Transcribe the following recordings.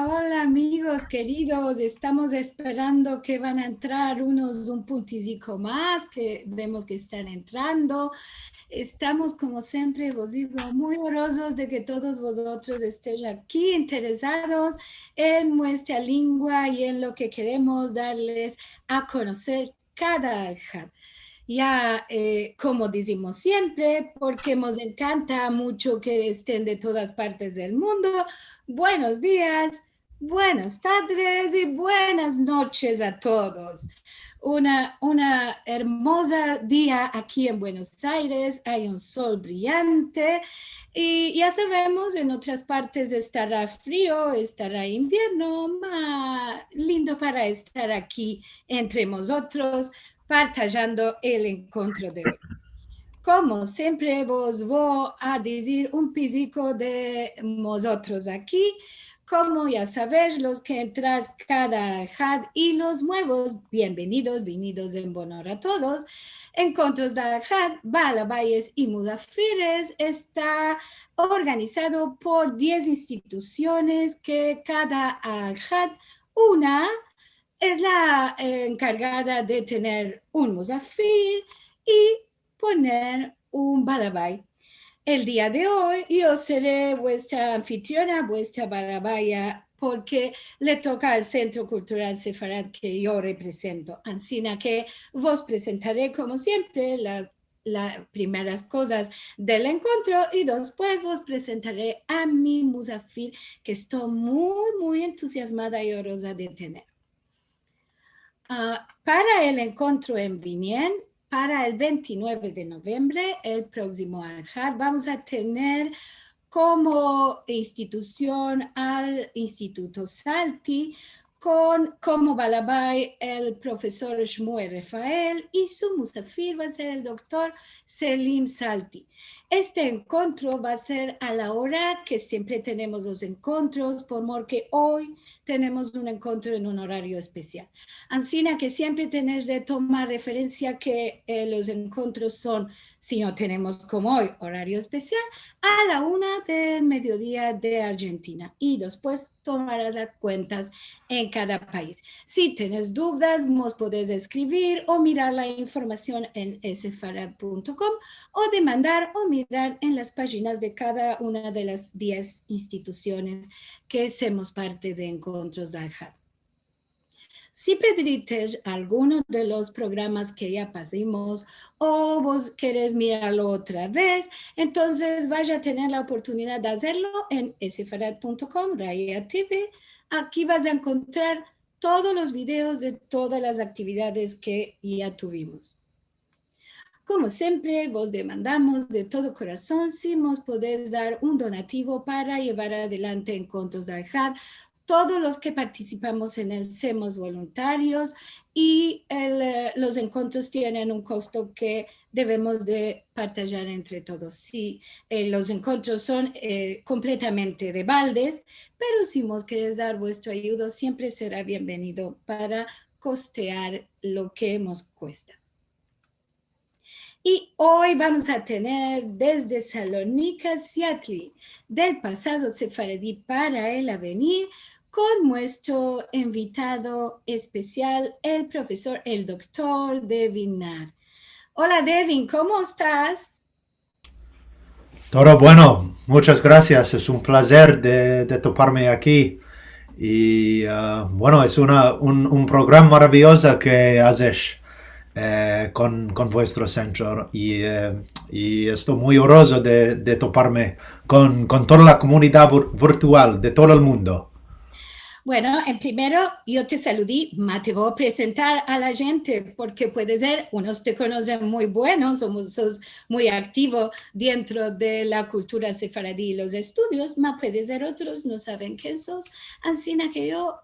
Hola, amigos queridos. Estamos esperando que van a entrar un puntico más, que vemos que están entrando. Estamos, como siempre, vos digo, muy orosos de que todos vosotros estéis aquí interesados en nuestra lengua y en lo que queremos darles a conocer cada alja. Ya, como decimos siempre, porque nos encanta mucho que estén de todas partes del mundo. Buenos días, buenas tardes y buenas noches a todos. Una hermosa día aquí en Buenos Aires, hay un sol brillante y ya sabemos, en otras partes estará frío, estará invierno, lindo para estar aquí entre nosotros partajando el encuentro de hoy. Como siempre, vos voy a decir un pisico de nosotros aquí. Como ya sabéis, los que entras cada had y los nuevos, bienvenidos, venidos en honor a todos. Encuentros de had, Balabayes y Mudafires está organizado por 10 instituciones que cada had, una es la encargada de tener un musafir y poner un balabay. El día de hoy yo seré vuestra anfitriona, vuestra balabaya, porque le toca al Centro Cultural Sefarad que yo represento. Así que vos presentaré, como siempre, las primeras cosas del encuentro y después vos presentaré a mi musafir, que estoy muy entusiasmada y orosa de tener. Para el encuentro en Vinien, para el 29 de noviembre, el próximo Aljar, vamos a tener como institución al Instituto Salti, como balabay el profesor Shmuel Rafael y su musafir va a ser el doctor Selim Salti. Este encuentro va a ser a la hora que siempre tenemos los encuentros, porque hoy tenemos un encuentro en un horario especial. Ansina que siempre tenés de tomar referencia que los encuentros son, si no tenemos como hoy horario especial, a la 1 del mediodía de Argentina y después tomarás las cuentas en cada país. Si tienes dudas, nos podés escribir o mirar la información en sfarad.com o demandar o mirar en las páginas de cada una de las 10 instituciones que somos parte de Encuentros de Al-Had. Si pediste alguno de los programas que ya pasamos o vos querés mirarlo otra vez, entonces vaya a tener la oportunidad de hacerlo en sfarad.com, Raya TV. Aquí vas a encontrar todos los videos de todas las actividades que ya tuvimos. Como siempre, vos demandamos de todo corazón si nos podés dar un donativo para llevar adelante Encuentros de Al-Had. Todos los que participamos en él somos voluntarios y los encuentros tienen un costo que debemos de partajar entre todos. Sí, los encuentros son completamente de baldes, pero si vos querés dar vuestro ayuda, siempre será bienvenido para costear lo que nos cuesta. Y hoy vamos a tener desde Salónica, Seattle, del pasado sefaradí para el avenir, con nuestro invitado especial, el profesor, el doctor Devin Nar. Hola Devin, ¿cómo estás? Todo bueno, muchas gracias, es un placer de toparme aquí. Y bueno, es un programa maravilloso que haces con vuestro centro y estoy muy honroso de toparme con toda la comunidad virtual de todo el mundo. Bueno, en primero yo te saludé, ma te voy a presentar a la gente porque puede ser, unos te conocen muy buenos, sos muy activo dentro de la cultura sefaradí y los estudios, ma puede ser otros no saben quién sos. Así que yo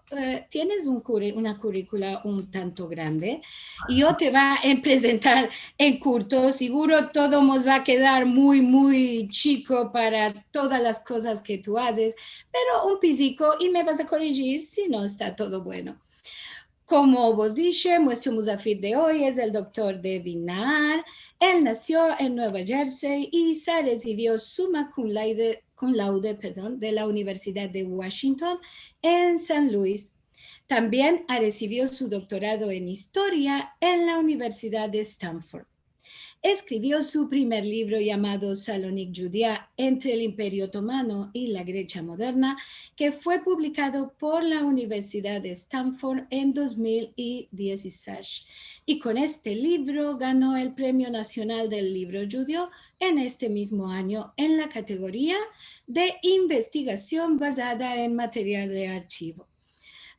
tienes una currícula un tanto grande y yo te va a presentar en corto, seguro todo nos va a quedar muy chico para todas las cosas que tú haces, pero un pisico y me vas a corregir si no está todo bueno. Como vos dije, nuestro musafir de hoy es el doctor Devin Nar. Él nació en Nueva Jersey y se recibió summa cum laude de la Universidad de Washington en San Luis. También ha recibido su doctorado en historia en la Universidad de Stanford. Escribió su primer libro llamado Salonique Judea entre el Imperio Otomano y la Grecia moderna, que fue publicado por la Universidad de Stanford en 2016. Y con este libro ganó el Premio Nacional del Libro Judío en este mismo año en la categoría de investigación basada en material de archivo.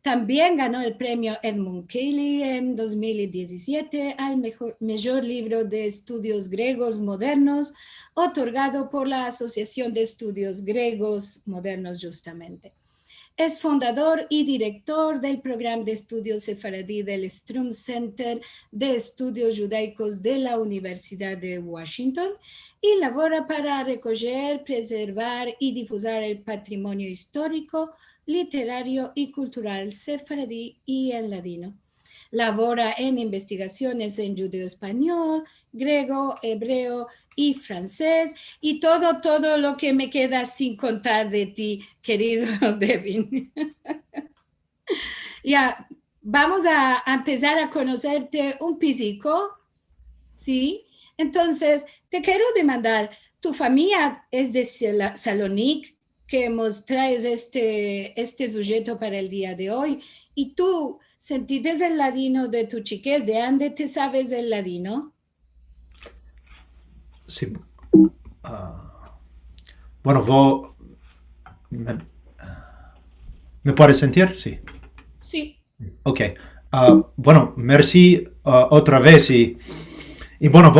También ganó el premio Edmund Kelley en 2017 al mejor libro de estudios griegos modernos, otorgado por la Asociación de Estudios Griegos Modernos justamente. Es fundador y director del programa de estudios sefaradí del Strum Center de Estudios Judaicos de la Universidad de Washington y labora para recoger, preservar y difusar el patrimonio histórico, literario y cultural sefaradí y en ladino. Labora en investigaciones en judeo-español, griego, hebreo y francés y todo lo que me queda sin contar de ti, querido Devin. Ya, vamos a empezar a conocerte un pisico, ¿sí? Entonces, te quiero demandar, tu familia es de Salonique, que nos traes este sujeto para el día de hoy, y tú sentiste el ladino de tu chiquez, ¿de dónde te sabes el ladino? Sí. Bueno, vos me puedes sentir? Sí. Sí. Ok. Bueno, merci otra vez y bueno,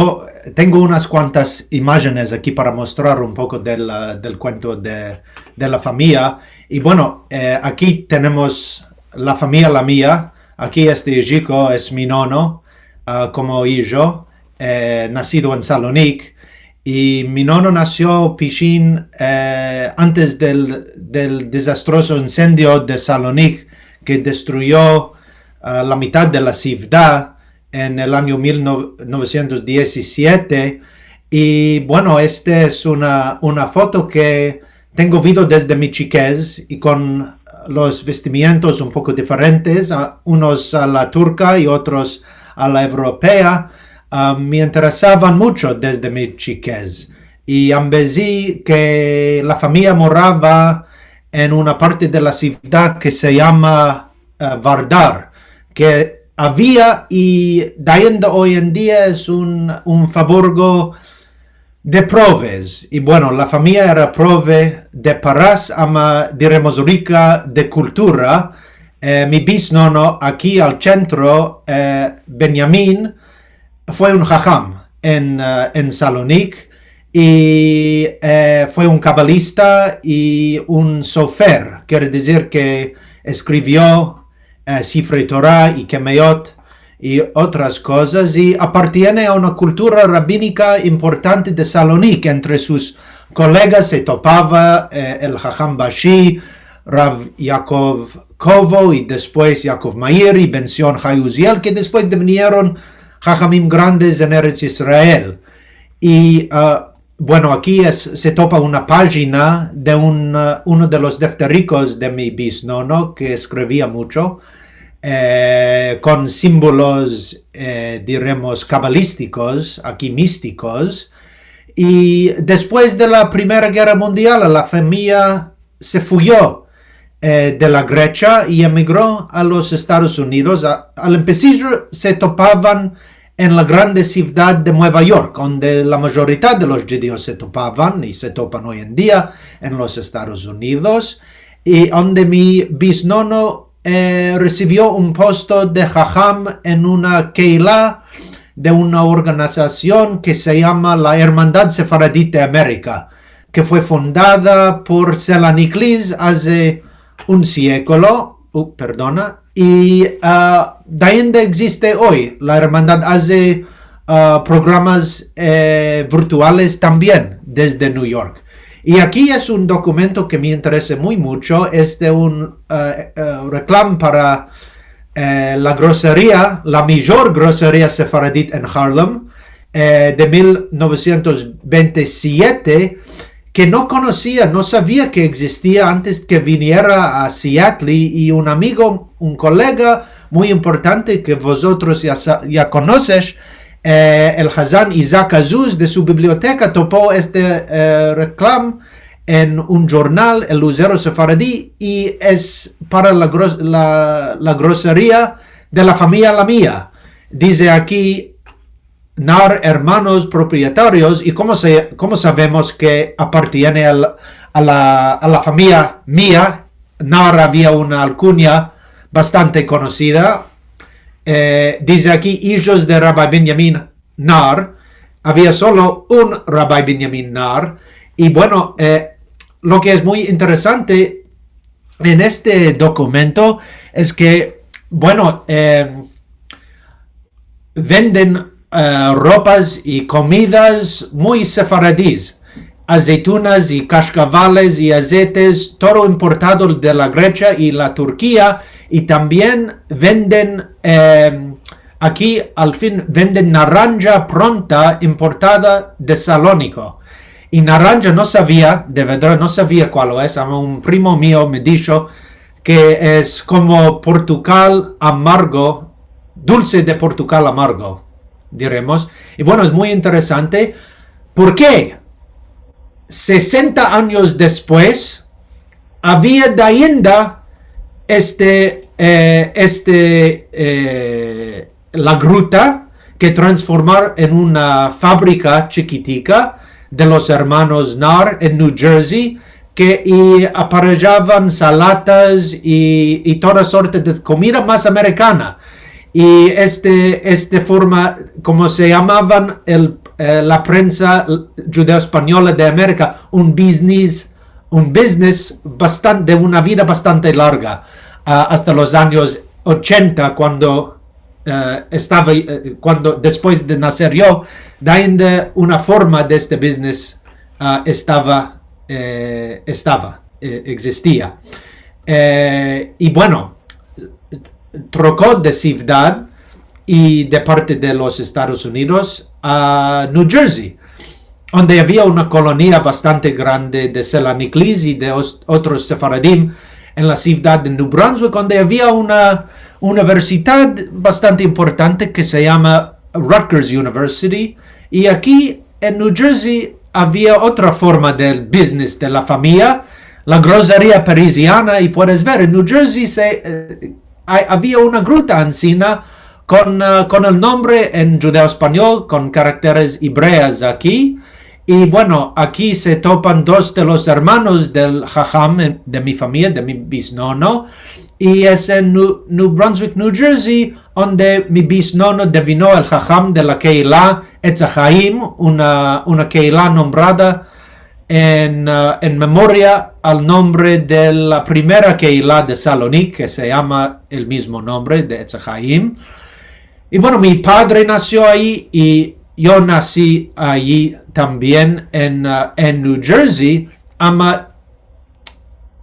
tengo unas cuantas imágenes aquí para mostrar un poco del cuento de la familia. Y bueno, aquí tenemos la familia, la mía. Aquí este chico es mi nono, como yo, nacido en Salonique. Y mi nono nació Pichín antes del desastroso incendio de Salonique que destruyó la mitad de la ciudad en el año 1917 y bueno, esta es una foto que tengo visto desde mi chiquez y con los vestimientos un poco diferentes, unos a la turca y otros a la europea. Me interesaban mucho desde mi chiquez y ambedí que la familia moraba en una parte de la ciudad que se llama Vardar, que había y de hoy en día es un favorgo de proves. Y bueno, la familia era prove de paras, ama diremos rica de cultura. Mi bisnono aquí al centro, Benjamín, fue un jajam en Salonique y fue un cabalista y un sofer, quiere decir que escribió Sifrei Torah y Kemeyot y otras cosas y appartiene a una cultura rabínica importante de Salonique. Entre sus colegas se topaba el Jajam Bashi, Rav Yaakov Kovo y después Yaakov Meir y Ben Sion Chai Uziel, que después devinieron Jajamim grandes en Eretz Israel. Y bueno, aquí se topa una página de uno de los deftericos de mi bisnono que escribía mucho, con símbolos, diremos, cabalísticos, aquí místicos. Y después de la Primera Guerra Mundial, la familia se fuyó de la Grecia y emigró a los Estados Unidos. Al empezar se topaban en la grande ciudad de Nueva York, donde la mayoría de los judíos se topaban y se topan hoy en día en los Estados Unidos, y donde mi bisnono recibió un puesto de jajam en una keilah de una organización que se llama la Hermandad Sefaradí de América, que fue fundada por Selaniklis hace un siglo, y de ahí existe hoy. La hermandad hace programas virtuales también desde New York. Y aquí es un documento que me interesa muy mucho. Es de un reclamo para la grosería, la mayor grosería sefaradí en Harlem, de 1927, que no conocía, no sabía que existía antes que viniera a Seattle, y un amigo, un colega muy importante que vosotros ya conocéis, el Hazan Isaac Azuz, de su biblioteca, topó este reclamo en un jornal, el Lucero Sefaradí, y es para la grosería de la familia la mía. Dice aquí, Nar, hermanos propietarios, y cómo sabemos que appartiene a la familia mía. Nar había una alcunia bastante conocida. Dice aquí, hijos de Rabbi Benjamin Nar. Había solo un Rabbi Benjamin Nar. Y bueno, lo que es muy interesante en este documento es que, bueno, venden ropas y comidas muy sefaradíes, aceitunas y cascavales y aceites, todo importado de la Grecia y la Turquía, y también venden, aquí al fin venden naranja pronta importada de Salónico. Y naranja no sabía, de verdad no sabía cuál es. Un primo mío me dijo que es como Portugal amargo, dulce de Portugal amargo, diremos. Y bueno, es muy interesante porque 60 años después había de ainda la gruta que transformar en una fábrica chiquitica de los hermanos Nar en New Jersey, que aparejaban salatas y toda sorte de comida más americana. Y forma, como se llamaban la prensa judeo-española de América, un business de una vida bastante larga, hasta los años 80, cuando después de nacer yo, donde una forma de este business existía. Y bueno, trocó de ciudad y de parte de los Estados Unidos a New Jersey, donde había una colonia bastante grande de Selaniklis y de otros sefaradim en la ciudad de New Brunswick, donde había una universidad bastante importante que se llama Rutgers University. Y aquí en New Jersey había otra forma del business de la familia, la grosería parisiana, y puedes ver, en New Jersey había una gruta encina con el nombre en judeo español, con caracteres hebreos aquí. Y bueno, aquí se topan dos de los hermanos del jajam de mi familia, de mi bisnono, y es en New Brunswick, New Jersey, donde mi bisnono devinó el jajam de la keilah Etzachaim, una keilah nombrada en memoria al nombre de la primera keilah de Salónica, que se llama el mismo nombre, de Etzachaim. Y bueno, mi padre nació ahí y yo nací allí también en New Jersey.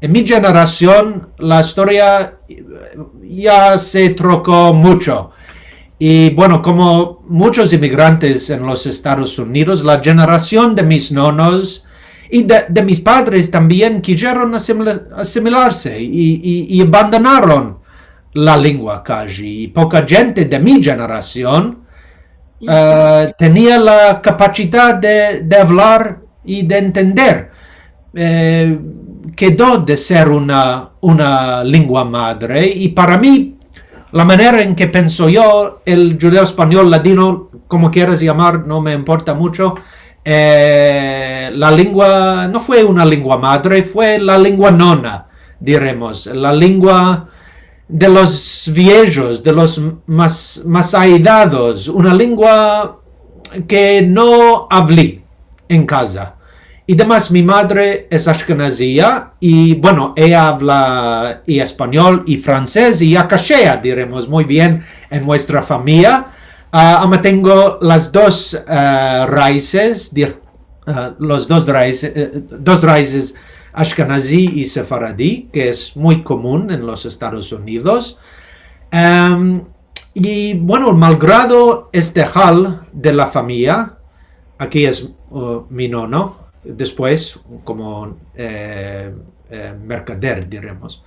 En mi generación la historia ya se trocó mucho. Y bueno, como muchos inmigrantes en los Estados Unidos, la generación de mis nonos y de mis padres también quisieron asimilarse y abandonaron la lengua casi. Y poca gente de mi generación tenía la capacidad de hablar y de entender. Quedó de ser una lengua madre y para mí la manera en que pienso yo, el judeo español latino, como quieras llamar, no me importa mucho, la lengua no fue una lengua madre, fue la lengua nona, diremos, la lengua de los viejos, de los más aidados, una lengua que no hablé en casa. Y además mi madre es ashkenazía y bueno, ella habla y español y francés y akashea, diremos muy bien en nuestra familia. Tengo las dos raíces, dos raíces ashkenazí y sefaradí, que es muy común en los Estados Unidos. Y bueno, malgrado este hal de la familia, aquí es mi nono, después como mercader, diremos.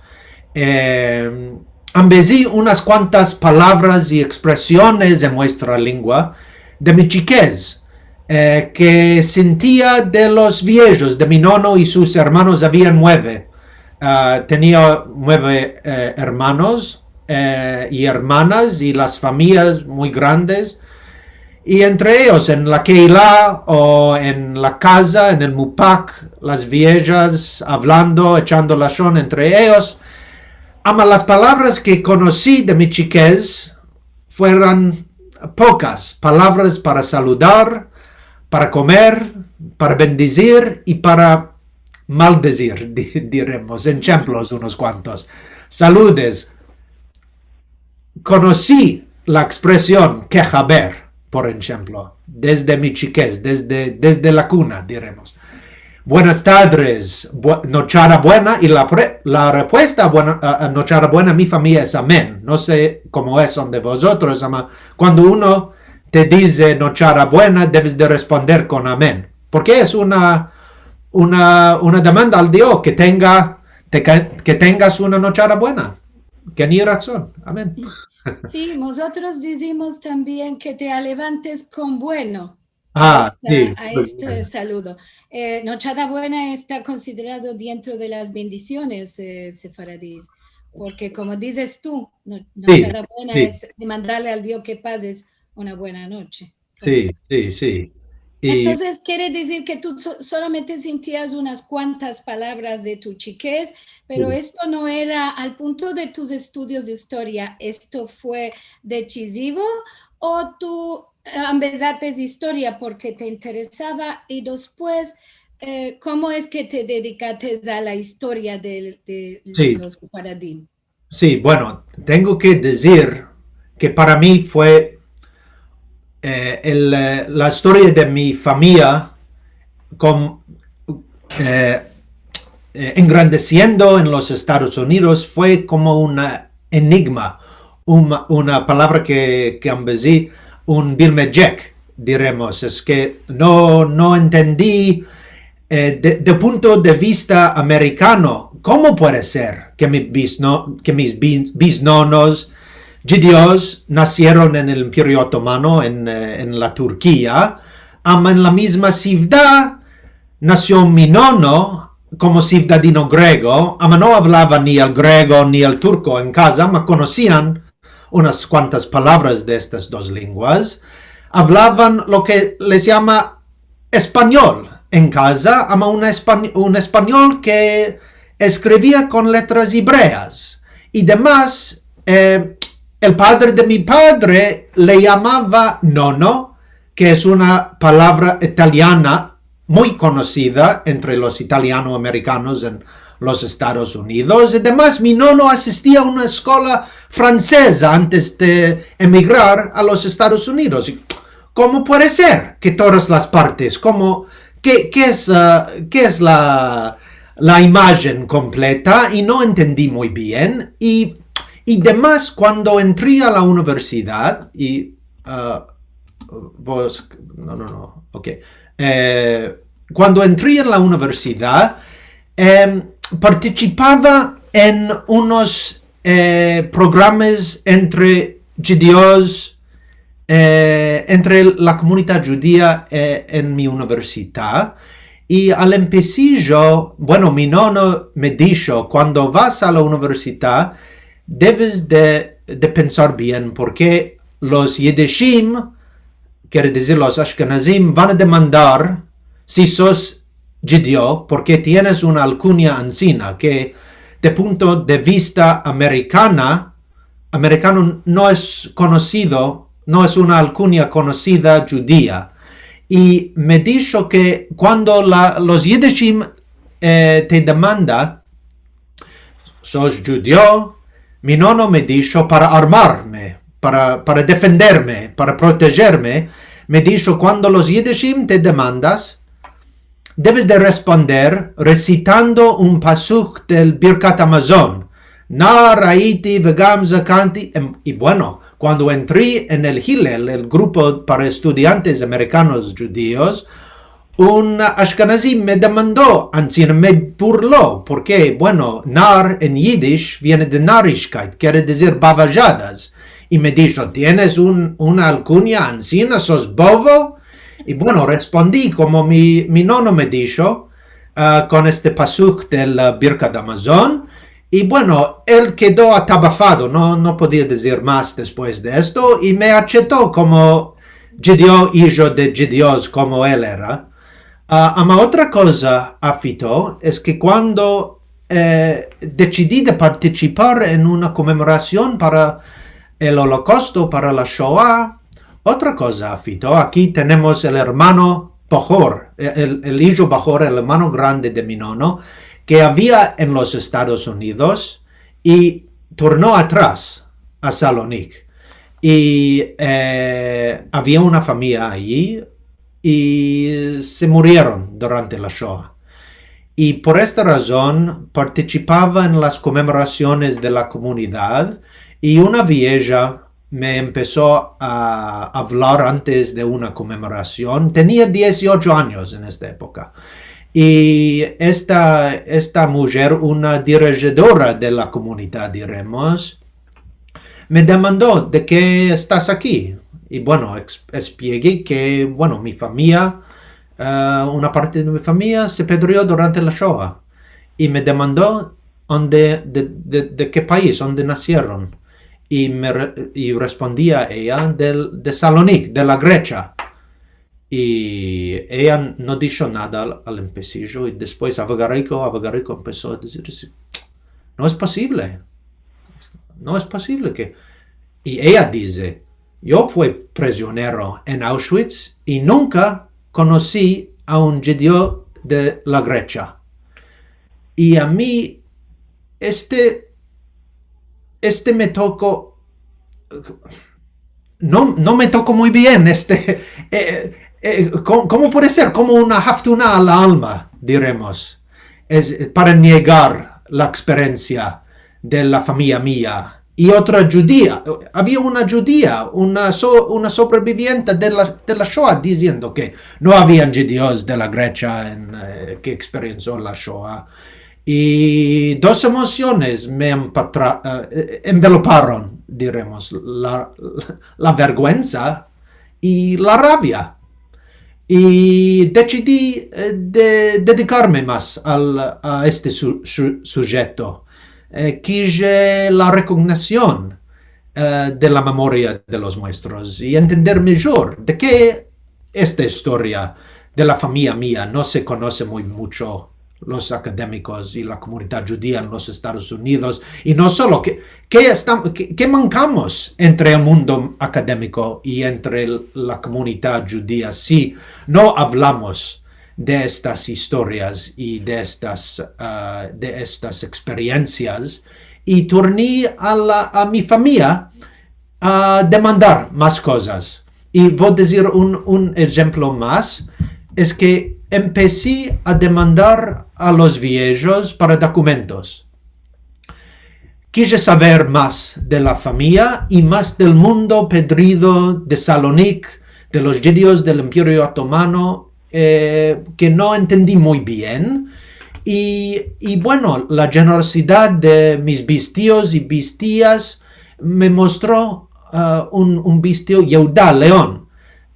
Ambesí unas cuantas palabras y expresiones en nuestra lengua de mi chiquez, que sentía de los viejos, de mi nono y sus hermanos, había 9. Tenía 9 hermanos y hermanas y las familias muy grandes. Y entre ellos, en la Keilah o en la casa, en el Mupak, las viejas hablando, echando lashon entre ellos. Las palabras que conocí de mi chiquez fueron pocas palabras para saludar, para comer, para bendecir y para maldecir, diremos, ejemplos unos cuantos. Saludes. Conocí la expresión quejaber, por ejemplo, desde mi chiquez, desde la cuna, diremos. Buenas tardes, nochara buena, y la respuesta a nochara buena mi familia es amén. No sé cómo es donde vosotros, cuando uno te dice nochara buena, debes de responder con amén, porque es una demanda al Dios que tengas una nochara buena. Que ni razón, amén. Sí, nosotros decimos también que te levantes con bueno Sí. a este saludo. Nochada buena está considerado dentro de las bendiciones sefaradíes, porque como dices tú, nochada buena es demandarle al Dios que pases una buena noche. Sí. Entonces quiere decir que tú solamente sentías unas cuantas palabras de tu chiquez, pero esto no era al punto de tus estudios de historia, ¿esto fue decisivo o tú empezaste historia porque te interesaba y después cómo es que te dedicaste a la historia de los paradigmas? Sí, bueno, tengo que decir que para mí fue la historia de mi familia engrandeciendo en los Estados Unidos fue como un enigma, una palabra que ambesí, un bilmejek, diremos, es que no entendí de punto de vista americano, ¿cómo puede ser que mis bisnonos judíos nacieron en el Imperio Otomano, en la Turquía, en la misma ciudad nació mi nono como ciudadino griego, no hablaba ni el griego ni el turco en casa, conocían unas cuantas palabras de estas dos lenguas, hablaban lo que les llama español en casa, un español que escribía con letras hebreas y demás. El padre de mi padre le llamaba nono, que es una palabra italiana muy conocida entre los italiano-americanos en los Estados Unidos. Además, mi nono asistía a una escuela francesa antes de emigrar a los Estados Unidos. ¿Cómo puede ser que todas las partes, qué es la imagen completa? Y no entendí muy bien. Y Y además, cuando entré a la universidad, y ok. Cuando entré en la universidad, participaba en unos programas entre judíos, entre la comunidad judía en mi universidad. Y al empezar, bueno, mi nono me dijo, cuando vas a la universidad, debes de pensar bien, porque los Yidishim, quiere decir los Ashkenazim, van a demandar si sos judío, porque tienes una alcunia ancina, que de punto de vista americano no es conocido, no es una alcunia conocida judía. Y me dijo que cuando los Yidishim te demandan, sos judío, mi nono me dijo para armarme, para defenderme, para protegerme, me dijo, cuando los Yidishim te demandas, debes de responder recitando un pasuk del Birkat Hamazon. Nar Haiti vegam zakanti. Y bueno, cuando entré en el Hillel, el grupo para estudiantes americanos judíos, un Ashkenazi me demandó, me burló, porque, bueno, nar en Yiddish viene de narishkeit, quiere decir babajadas. Y me dijo, ¿tienes una alcunia ancina? ¿Sos bobo? Y bueno, respondí como mi nono me dijo, con este pasuk del Birkat Hamazon. Y bueno, él quedó atabafado, no podía decir más después de esto, y me aceptó como judío, hijo de judíos como él era. Ma otra cosa afito es que cuando decidí de participar en una conmemoración para el Holocausto, para la Shoah, otra cosa afito, aquí tenemos el hermano Bajor, el hijo Bajor, el hermano grande de mi nono, que había en los Estados Unidos y tornó atrás a Salónica. Y había una familia allí y se murieron durante la Shoah. Y por esta razón participaba en las conmemoraciones de la comunidad, y una vieja me empezó a hablar antes de una conmemoración. Tenía 18 años en esta época. Y esta mujer, una dirigidora de la comunidad, diremos, me demandó de qué estás aquí. Y bueno, expliqué que, bueno, mi familia, una parte de mi familia se perdió durante la Shoah. Y me demandó de qué país, dónde nacieron. Y respondía a ella de Salónica, de la Grecia. Y ella no dijo nada al empezar, y después Avagarico empezó a decir, no es posible que... Y ella dice, yo fui prisionero en Auschwitz y nunca conocí a un judío de la Grecia. Y a mí, este me tocó, no me tocó muy bien, ¿cómo puede ser? Como una haftuna a la alma, diremos, para negar la experiencia de la familia mía. Y otra judía, había una judía, una sobreviviente de la Shoah, diciendo que no habían judíos de la Grecia que experienció la Shoah. Y dos emociones me enveloparon, diremos, la vergüenza y la rabia. Y decidí dedicarme más a este sujeto. Quise la recognición de la memoria de los nuestros y entender mejor de qué esta historia de la familia mía no se conoce muy mucho los académicos y la comunidad judía en los Estados Unidos, y no solo, ¿qué mancamos entre el mundo académico y entre la comunidad judía si no hablamos de estas historias y de estas experiencias? Y turné a mi familia a demandar más cosas. Y voy a decir un ejemplo más, es que empecé a demandar a los viejos para documentos. quise saber más de la familia y más del mundo perdido de Salónica, de los judíos del Imperio Otomano, que no entendí muy bien. Y bueno, la generosidad de mis bistíos y bistías me mostró un bistío, Yehuda León,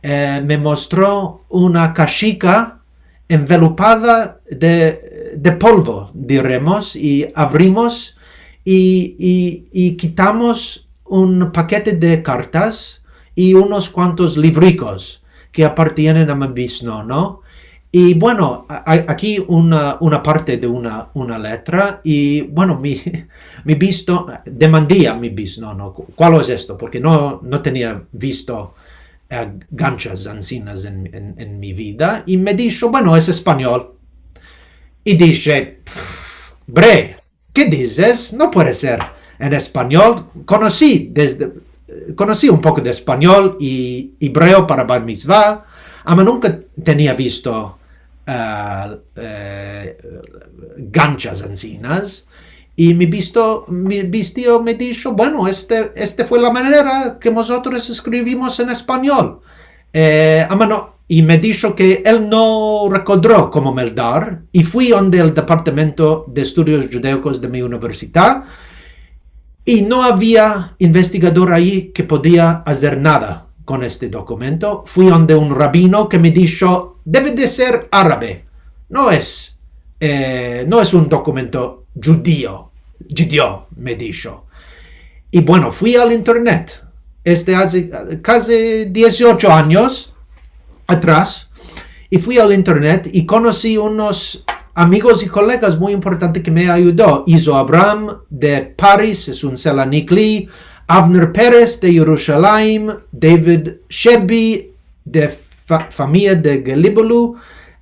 me mostró una cachica envelopada de polvo, diremos, y abrimos y quitamos un paquete de cartas y unos cuantos libricos que appartienen a mi bisnono. Y bueno, hay aquí una parte de una letra y bueno, mi visto, demandé a mi bisnono, ¿cuál es esto? Porque no tenía visto ganchas encinas en mi vida y me dijo, bueno, es español. Y dije, bre, ¿qué dices? No puede ser en español. Conocí un poco de español y hebreo para Bar Mitzvah, pero nunca tenía visto ganchas encinas. Y mi vistío me dijo, bueno, este fue la manera que nosotros escribimos en español. Y me dijo que él no recordó cómo meldar y fui donde el departamento de estudios judaicos de mi universidad y no había investigador ahí que podía hacer nada con este documento. Fui donde un rabino que me dijo, debe de ser árabe, no es un documento judío, me dijo. Y bueno, fui al internet, hace casi 18 años atrás, y fui al internet y conocí unos amigos y colegas muy importantes que me ayudó. Iso Abraham de París, es un Selanikli, Avner Pérez de Jerusalén, David Shebi de familia de Gelibolu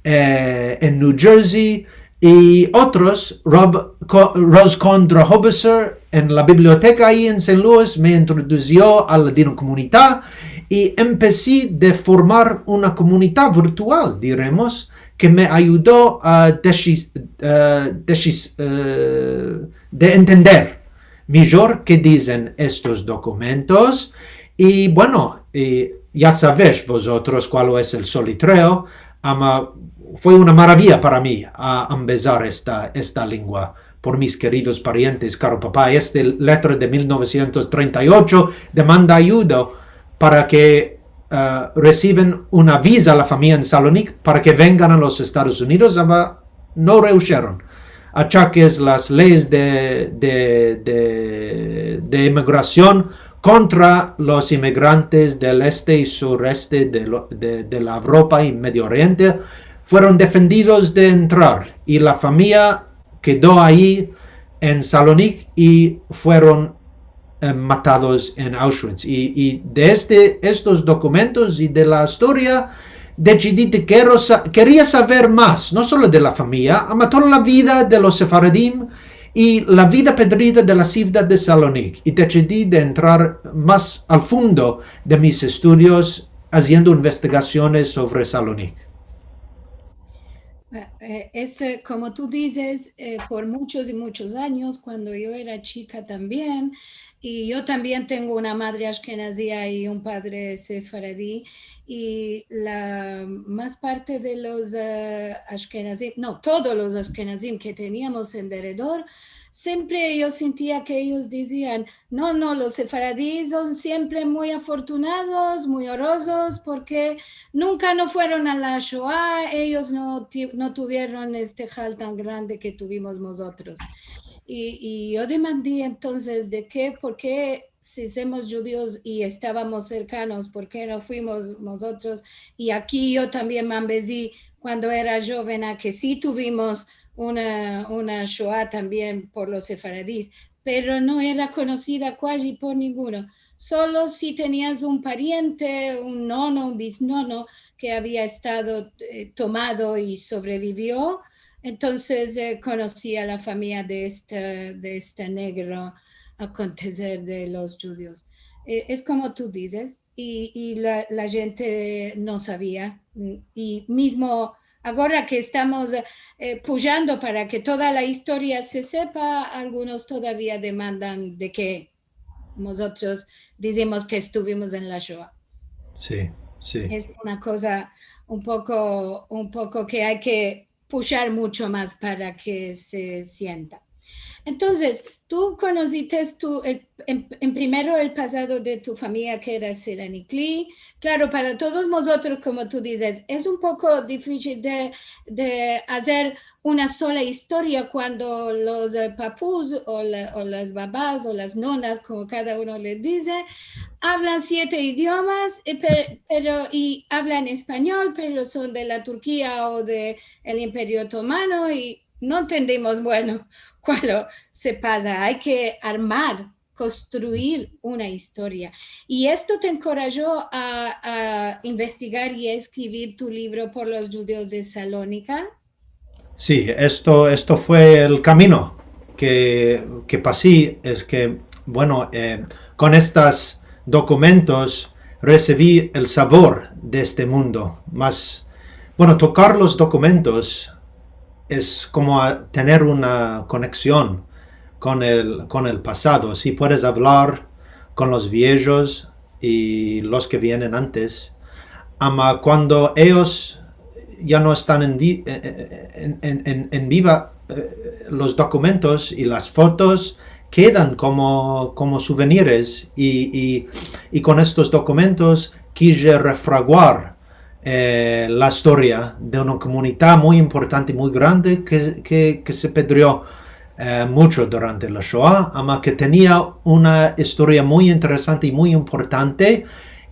en New Jersey, y otros, Roscon Drohobeser en la biblioteca ahí en St. Louis me introdujo a la comunidad y empecé de formar una comunidad virtual, diremos, que me ayudó a de entender mejor qué dicen estos documentos. Y bueno, ya sabéis vosotros cuál es el solitreo, fue una maravilla para mí a empezar esta lengua por mis queridos parientes, caro papá. Esta letra de 1938 demanda ayuda para que reciben una visa a la familia en Salónica para que vengan a los Estados Unidos, pero no rehusieron. Achaques las leyes de inmigración contra los inmigrantes del este y sureste de la Europa y Medio Oriente fueron defendidos de entrar y la familia quedó ahí en Salónica y fueron matados en Auschwitz. Y de estos documentos y de la historia decidí que quería saber más, no solo de la familia, sino toda la vida de los sefaradim y la vida perdida de la ciudad de Salónica. Y decidí de entrar más al fondo de mis estudios haciendo investigaciones sobre Salónica. Como tú dices, por muchos y muchos años, cuando yo era chica también, y yo también tengo una madre ashkenazí y un padre sefaradí, y la más parte de los ashkenazim, no, todos los ashkenazim que teníamos en derredor, siempre yo sentía que ellos decían, no, los sefaradíes son siempre muy afortunados, muy orosos, porque nunca no fueron a la Shoah, ellos no tuvieron este hal tan grande que tuvimos nosotros. Y yo demandé entonces de por qué si somos judíos y estábamos cercanos, ¿por qué no fuimos nosotros? Y aquí yo también me ambedí cuando era joven a que sí tuvimos una Shoah también por los sefaradíes, pero no era conocida casi por ninguno. Solo si tenías un pariente, un nono, un bisnono que había estado tomado y sobrevivió, entonces conocí a la familia de este negro acontecer de los judíos. Es como tú dices, y la gente no sabía, y mismo ahora que estamos pujando para que toda la historia se sepa, algunos todavía demandan de que nosotros decimos que estuvimos en la Shoah. Sí, sí. Es una cosa un poco que hay que pushar mucho más para que se sienta. Entonces, tú conociste en primero el pasado de tu familia, que era Seleni Klee. Claro, para todos nosotros, como tú dices, es un poco difícil de hacer una sola historia cuando los papús o las babás o las nonas, como cada uno les dice, hablan 7 idiomas, y hablan español, pero son de la Turquía o del Imperio Otomano y no entendemos, bueno, cuál se pasa. Hay que armar, construir una historia. Y esto te encorajó a investigar y a escribir tu libro por los judíos de Salónica. Sí, esto fue el camino que pasé. Es que, bueno, con estos documentos recibí el sabor de este mundo. Más, bueno, tocar los documentos es como tener una conexión con el pasado. Si puedes hablar con los viejos y los que vienen antes, ama cuando ellos ya no están en viva, los documentos y las fotos quedan como souvenirs y con estos documentos quise refraguar la historia de una comunidad muy importante y muy grande que se perdió mucho durante la Shoah, ama que tenía una historia muy interesante y muy importante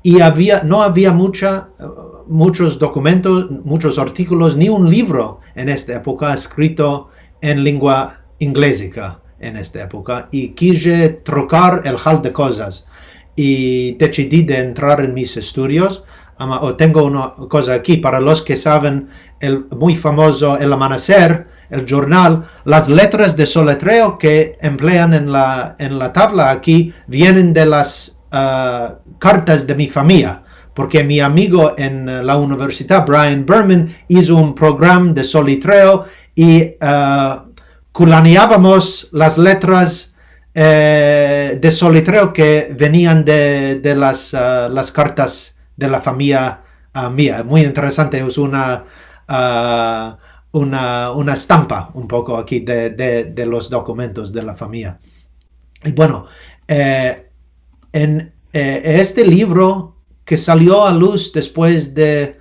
y no había muchos documentos, muchos artículos, ni un libro en esta época escrito en lengua inglesa en esta época y quise trocar el hall de cosas y decidí de entrar en mis estudios. Tengo una cosa aquí para los que saben el muy famoso El Amanecer, el jornal. Las letras de soletreo que emplean en la tabla aquí vienen de las cartas de mi familia, porque mi amigo en la universidad, Brian Berman, hizo un programa de soletreo y culaneábamos las letras de soletreo que venían de las cartas de la familia mía. Muy interesante, es una estampa un poco aquí de los documentos de la familia. Y bueno, en este libro que salió a luz después de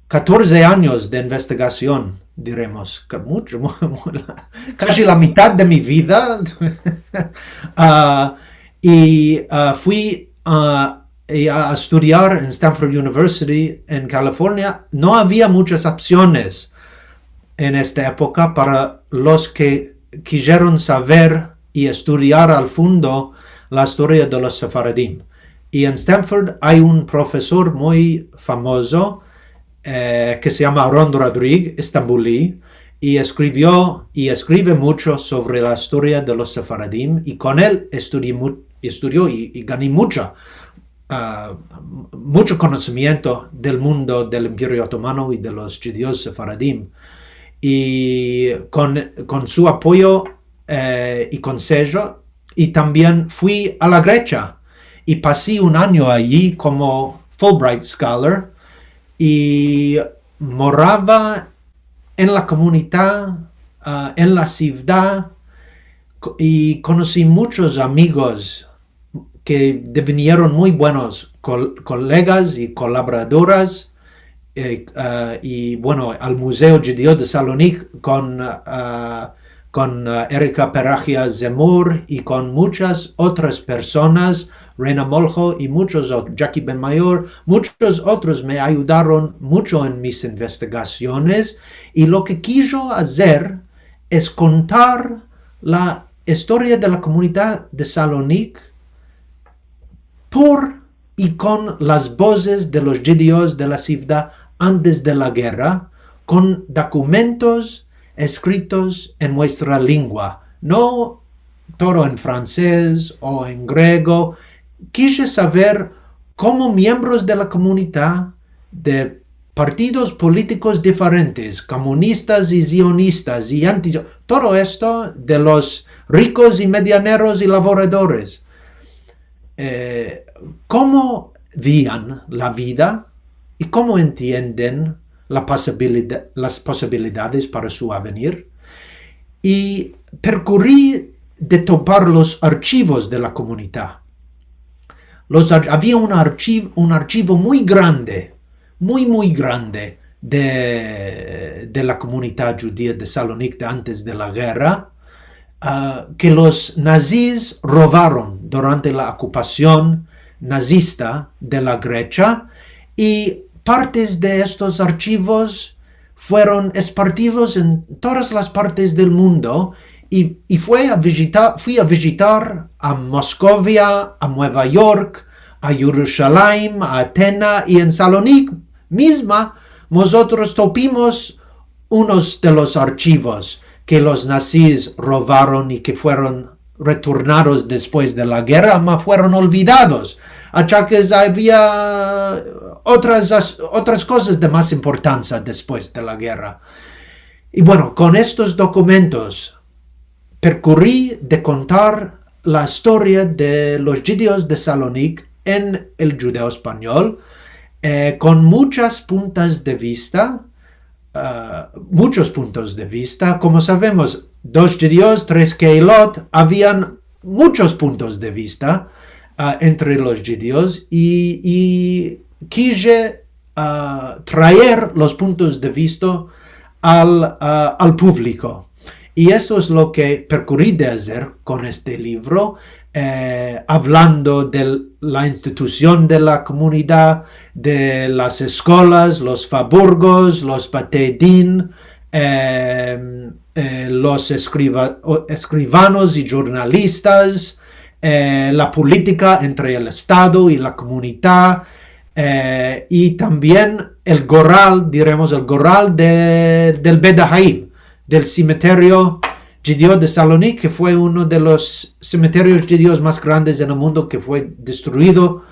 14 años de investigación, diremos, casi la mitad de mi vida, fui a estudiar en Stanford University en California. No había muchas opciones en esta época para los que quisieron saber y estudiar al fondo la historia de los sefaradim. Y en Stanford hay un profesor muy famoso que se llama Ron Rodríguez, estambulí, y escribió y escribe mucho sobre la historia de los sefaradim, y con él estudió y gané mucho conocimiento del mundo del Imperio Otomano y de los judíos sefaradim. Y con su apoyo y consejo, y también fui a la Grecia y pasé un año allí como Fulbright Scholar y moraba en la comunidad, en la ciudad, y conocí muchos amigos que devinieron muy buenos colegas y colaboradoras. Y bueno, al Museo Judío de Salónica con Erika Peragia Zemur y con muchas otras personas, Reina Moljo y muchos otros, Jackie Ben Mayor, muchos otros me ayudaron mucho en mis investigaciones, y lo que quiso hacer es contar la historia de la comunidad de Salónica por y con las voces de los judíos de la ciudad antes de la guerra, con documentos escritos en nuestra lengua, no todo en francés o en griego. Quise saber cómo miembros de la comunidad de partidos políticos diferentes, comunistas y sionistas y todo esto de los ricos y medianeros y laboradores. ¿Cómo veían la vida y cómo entienden las posibilidades para su avenir? Y percurrí de topar los archivos de la comunidad. Había un archivo muy grande, muy grande de la comunidad judía de Salónica antes de la guerra, que los nazis robaron durante la ocupación nazista de la Grecia, y partes de estos archivos fueron esparcidos en todas las partes del mundo, y fui a visitar a Moscovia, a Nueva York, a Jerusalén, a Atenas, y en Salónica misma nosotros topimos unos de los archivos que los nazis robaron y que fueron retornados después de la guerra, mas fueron olvidados, hasta que había otras cosas de más importancia después de la guerra. Y bueno, con estos documentos percurrí de contar la historia de los judíos de Salónica en el judeo español, con muchos puntos de vista. Como sabemos, 2 judíos, 3 keilot, habían muchos puntos de vista entre los judíos, y quise traer los puntos de vista al público. Y eso es lo que percurrí de hacer con este libro, hablando de la institución de la comunidad, de las escuelas, los faburgos, los batedín, los escribanos y jornalistas, la política entre el Estado y la comunidad, y también el goral del Bet Haim, del cementerio judío de Salónica, que fue uno de los cementerios judíos más grandes en el mundo, que fue destruido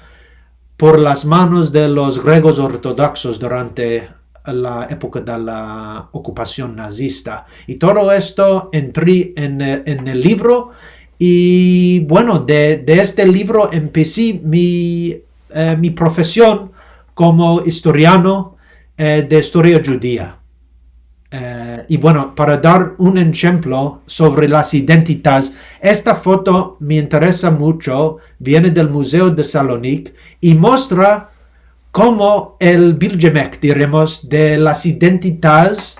por las manos de los griegos ortodoxos durante la época de la ocupación nazista. Y todo esto entré en el libro, y bueno, de este libro empecé mi profesión como historiano de historia judía. Y bueno, para dar un ejemplo sobre las identidades, esta foto me interesa mucho, viene del Museo de Salónica y muestra cómo el Bilgemek, diremos, de las identidades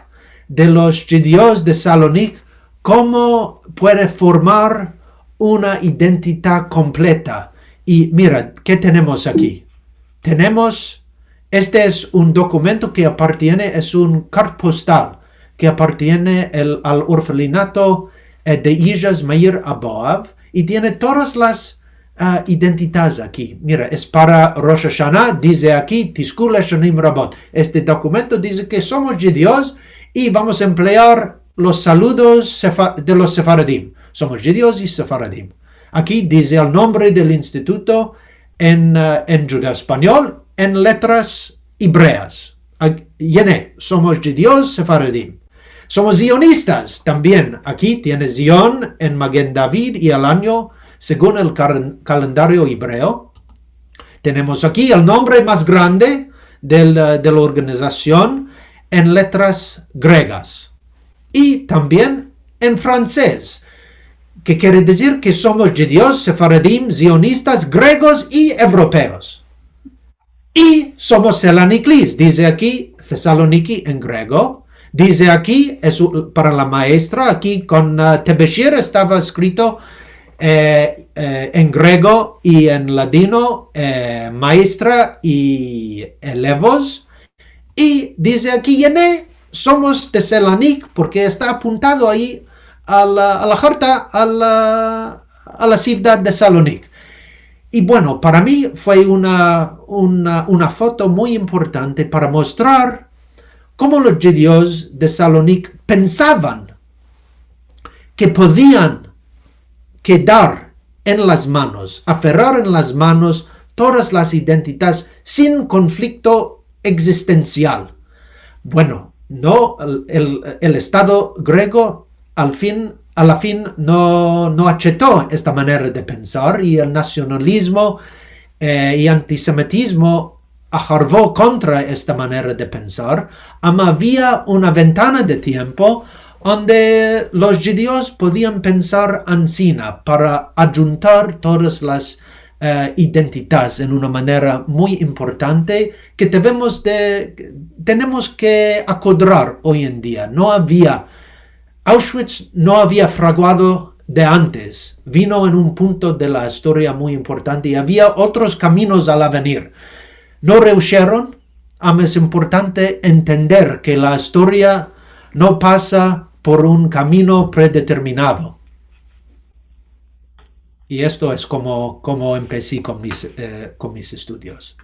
de los judíos de Salónica, cómo puede formar una identidad completa. Y mira, ¿qué tenemos aquí? Este es un documento que es un carta postal que appartiene al orfelinato de Ijas Meir Aboav, y tiene todas las identidades aquí. Mira, es para Rosh Hashanah, dice aquí, Tiskul Shanim Rabot. Este documento dice que somos judíos y vamos a emplear los saludos de los sefaradim. Somos judíos y sefaradim. Aquí dice el nombre del instituto en judeo español, en letras hebreas. Somos judíos sefaradim. Somos zionistas también. Aquí tiene Zion en Maguen David y el año según el calendario hebreo. Tenemos aquí el nombre más grande de la organización en letras griegas. Y también en francés, que quiere decir que somos judíos, sefaradim, zionistas, griegos y europeos. Y somos Thessalonicis, dice aquí Thessaloniki en griego. Dice aquí, es para la maestra, aquí con Tebeshir estaba escrito en griego y en ladino, maestra y elevos. Y dice aquí, Yené, somos Thessalonic, porque está apuntado ahí a la carta, a la ciudad de Salónica. Y bueno, para mí fue una foto muy importante para mostrar cómo los judíos de Salónica pensaban que podían quedar en las manos, aferrar en las manos todas las identidades sin conflicto existencial. Bueno, no, el Estado griego a la fin no aceptó esta manera de pensar y el nacionalismo y antisemitismo arrojó contra esta manera de pensar. Había una ventana de tiempo donde los judíos podían pensar ansina para adjuntar todas las identidades en una manera muy importante que tenemos que acordar hoy en día. Auschwitz no había fraguado de antes, vino en un punto de la historia muy importante y había otros caminos al venir. No rehuyeron. Es importante entender que la historia no pasa por un camino predeterminado. Y esto es como empecé con mis estudios.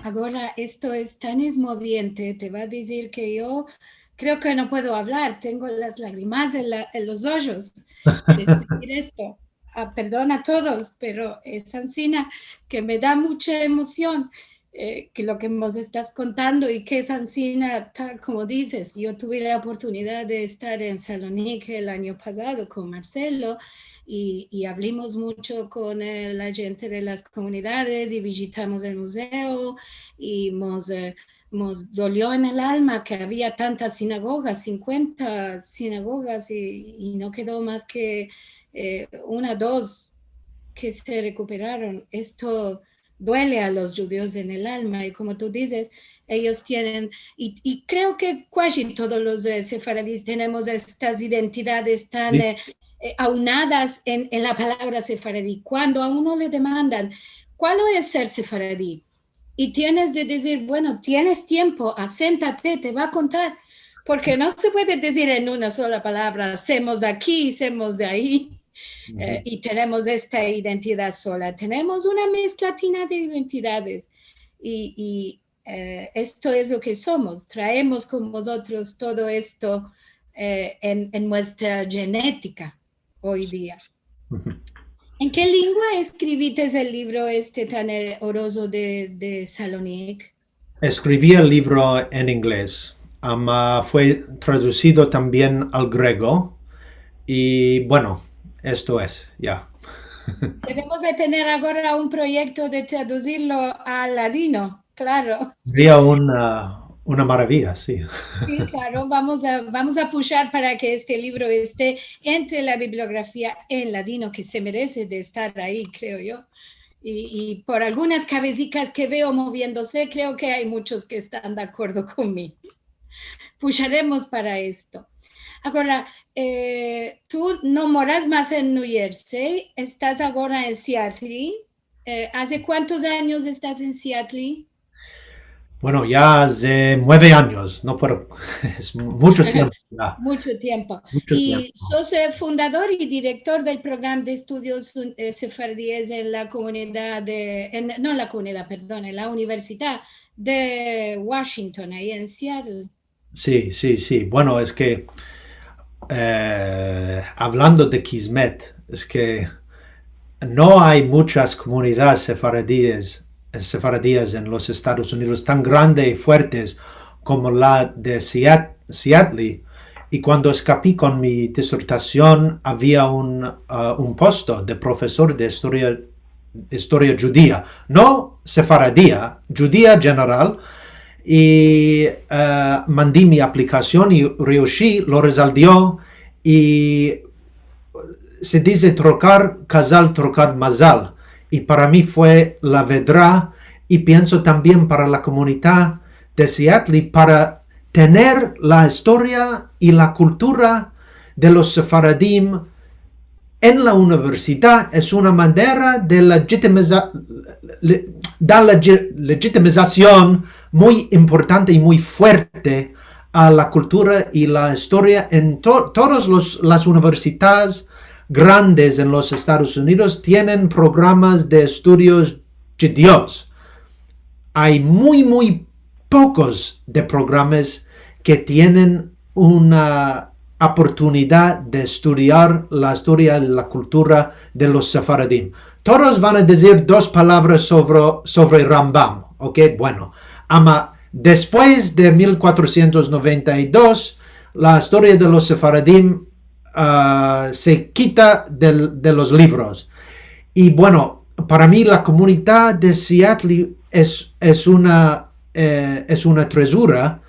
Ahora, esto es tan moviente, te va a decir que yo creo que no puedo hablar, tengo las lágrimas en los ojos de decir esto. Perdón a todos, pero es ansina que me da mucha emoción que lo que nos estás contando y que es ansina, tal como dices. Yo tuve la oportunidad de estar en Salonique el año pasado con Marcelo y hablamos mucho con la gente de las comunidades y visitamos el museo y nos dolió en el alma que había tantas sinagogas, 50 sinagogas y no quedó más que una, dos que se recuperaron. Esto duele a los judíos en el alma y como tú dices, ellos tienen, y creo que casi todos los sefaradíes tenemos estas identidades tan aunadas en la palabra sefaradí. Cuando a uno le demandan, ¿cuál es ser sefaradí? Y tienes de decir, bueno, tienes tiempo, aséntate, te va a contar, porque no se puede decir en una sola palabra, somos de aquí, somos de ahí. Y tenemos esta identidad sola. Tenemos una mezclatina de identidades y esto es lo que somos. Traemos con nosotros todo esto en nuestra genética hoy día. ¿En qué lengua escribiste el libro tan oroso de Salonique? Escribí el libro en inglés. Fue traducido también al griego y bueno, esto es, ya. Debemos de tener ahora un proyecto de traducirlo al ladino, claro. Sería una maravilla, sí. Sí, claro, vamos a pushar para que este libro esté entre la bibliografía en ladino, que se merece de estar ahí, creo yo. Y por algunas cabecitas que veo moviéndose, creo que hay muchos que están de acuerdo conmigo. Pusharemos para esto. Ahora, tú no moras más en New Jersey, estás ahora en Seattle. ¿Hace cuántos años estás en Seattle? Bueno, ya hace 9 años, no puedo, es mucho tiempo. Ya. Mucho tiempo. Y sos fundador y director del programa de estudios sefardíes en la comunidad no en la comunidad, perdón, en la Universidad de Washington, ahí en Seattle. Sí. Bueno, es que hablando de Kismet, es que no hay muchas comunidades sefaradíes en los Estados Unidos tan grandes y fuertes como la de Seattle. Y cuando escapé con mi disertación había un puesto de profesor de historia judía, no sefaradía, judía general. Y mandé mi aplicación y Ryoshi lo resolvió y se dice trocar casal, trocar mazal. Y para mí fue la verdad y pienso también para la comunidad de Seattle para tener la historia y la cultura de los sefaradim en la universidad es una manera de dar la legitimización muy importante y muy fuerte a la cultura y la historia en todas las universidades grandes en los Estados Unidos tienen programas de estudios judíos. Hay muy pocos de programas que tienen una oportunidad de estudiar la historia y la cultura de los sefaradim. Todos van a decir 2 palabras sobre Rambam, ¿ok? Bueno, Después de 1492, la historia de los sefaradim se quita de los libros. Y bueno, para mí la comunidad de Seattle es una tresura.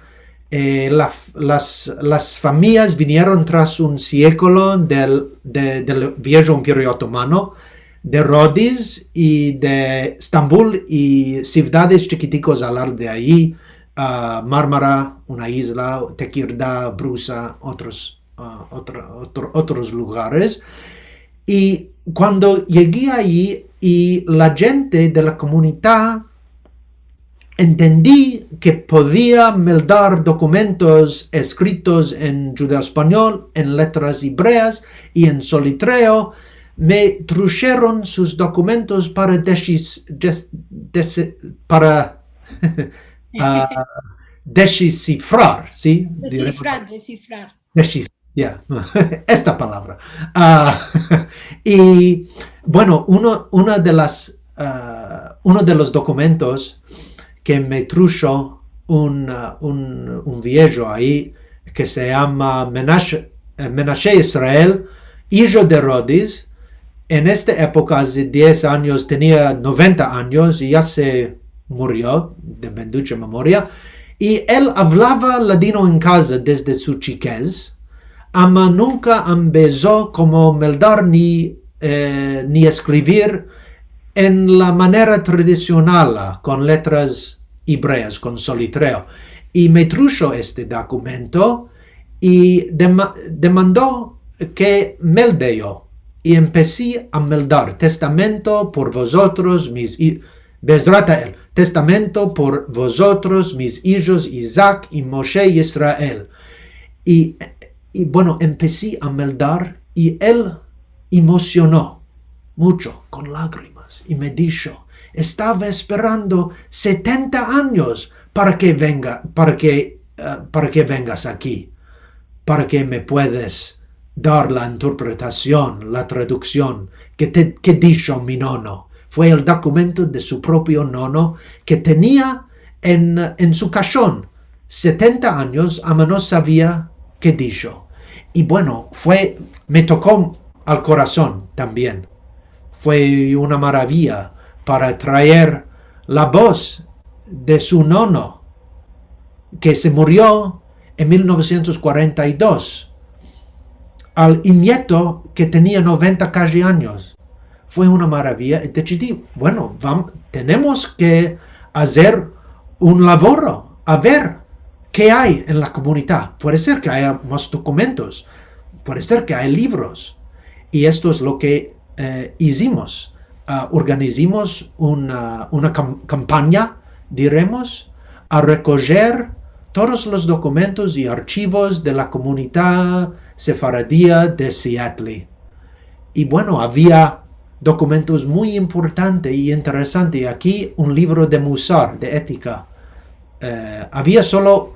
Las familias vinieron tras un siglo del viejo imperio otomano, de Rodis y de Estambul y ciudades chiquiticos al lado de ahí, Mármara, una isla, Tequirda, Brusa, otros lugares. Y cuando llegué ahí y la gente de la comunidad entendí que podía meldar documentos escritos en judeo-español, en letras hebreas y en solitreo, me trajeron sus documentos para descifrar, ¿sí? Descifrar. Esta palabra. Y bueno, uno de los documentos que me trujo un viejo ahí que se llama Menashe Israel, hijo de Rodis. En esta época, hace 10 años, tenía 90 años y ya se murió de bendita memoria. Y él hablaba ladino en casa desde su chiquez, ama nunca empezó como meldar ni escribir en la manera tradicional, con letras hebreas, con solitreo. Y me trujo este documento y demandó que melde yo. Y empecé a meldar testamento por vosotros, Bezrata testamento por vosotros, mis hijos, Isaac y Moshe y Israel. Y bueno, empecé a meldar y él emocionó mucho, con lágrimas, y me dijo, estaba esperando 70 años para que vengas aquí, para que me puedas dar la interpretación, la traducción que dijo mi nono. Fue el documento de su propio nono que tenía en su cajón 70 años, ama no sabía qué dijo. Y bueno, me tocó al corazón también. Fue una maravilla para traer la voz de su nono, que se murió en 1942, al nieto que tenía 90 casi años. Fue una maravilla y decidí, bueno, tenemos que hacer un laboro, a ver qué hay en la comunidad. Puede ser que haya más documentos, puede ser que haya libros. Y esto es lo que hicimos. Organizamos una campaña, diremos, a recoger todos los documentos y archivos de la comunidad sefaradía de Seattle. Y bueno, había documentos muy importantes y interesantes. Aquí un libro de Musar, de ética. Había solo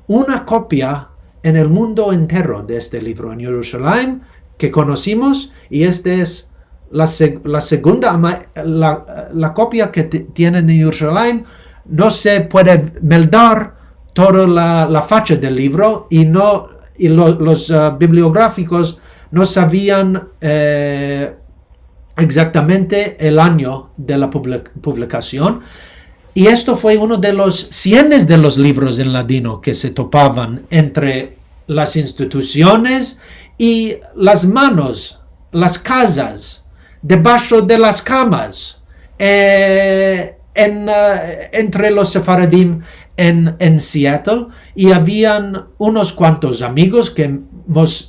una copia en el mundo entero de este libro en Jerusalén que conocimos, y esta es la segunda, la copia que tienen en Jerusalén. No se puede meldar toda la facha del libro y los bibliográficos no sabían exactamente el año de la publicación. Y esto fue uno de los cientos de los libros en ladino que se topaban entre las instituciones y las manos, las casas, debajo de las camas, entre los sefaradim en Seattle. Y habían unos cuantos amigos que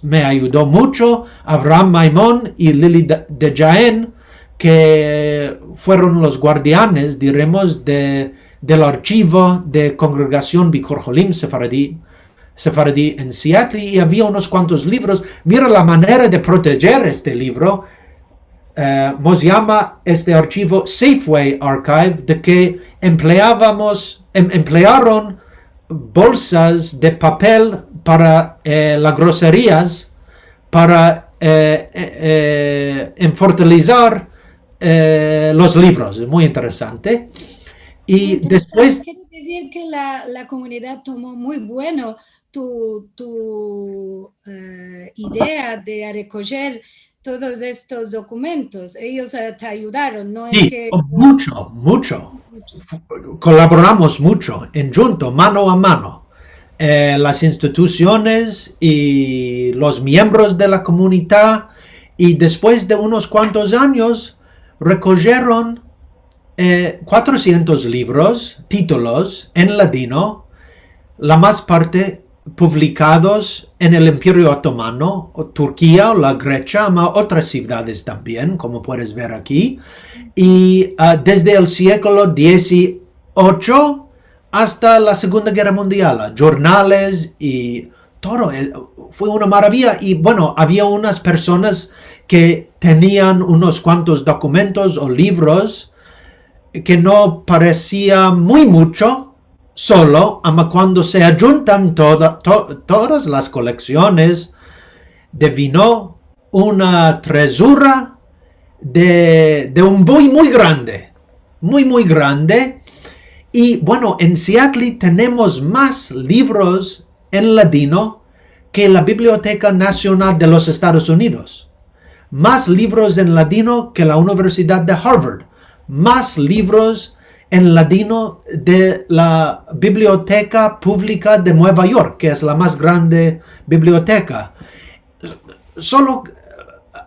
me ayudó mucho, Abraham Maimón y Lili de Jaén, que fueron los guardianes, diremos, del archivo de Congregación Bikor Jolim Sefaradí en Seattle. Y había unos cuantos libros. Mira la manera de proteger este libro. Nos llama este archivo Safeway Archive, de que emplearon bolsas de papel para las groserías, para enfortalizar los libros. Es muy interesante. Y después... Quiere decir que la comunidad tomó muy bueno tu idea de recoger todos estos documentos. Ellos te ayudaron, no es Sí, que... mucho, mucho. Colaboramos mucho, en junto, mano a mano. Las instituciones y los miembros de la comunidad, y después de unos cuantos años recogieron 400 libros, títulos en ladino, la más parte publicados en el Imperio Otomano, o Turquía o la Grecia, ama otras ciudades también, como puedes ver aquí. Y desde el siglo XVIII hasta la Segunda Guerra Mundial, jornales y todo, fue una maravilla. Y bueno, había unas personas que tenían unos cuantos documentos o libros que no parecía muy mucho, solo, ama cuando se juntan todas las colecciones, devino una tresura de un muy, muy grande, muy, muy grande. Y bueno, en Seattle tenemos más libros en ladino que la Biblioteca Nacional de los Estados Unidos. Más libros en ladino que la Universidad de Harvard. Más libros en ladino de la Biblioteca Pública de Nueva York, que es la más grande biblioteca. Solo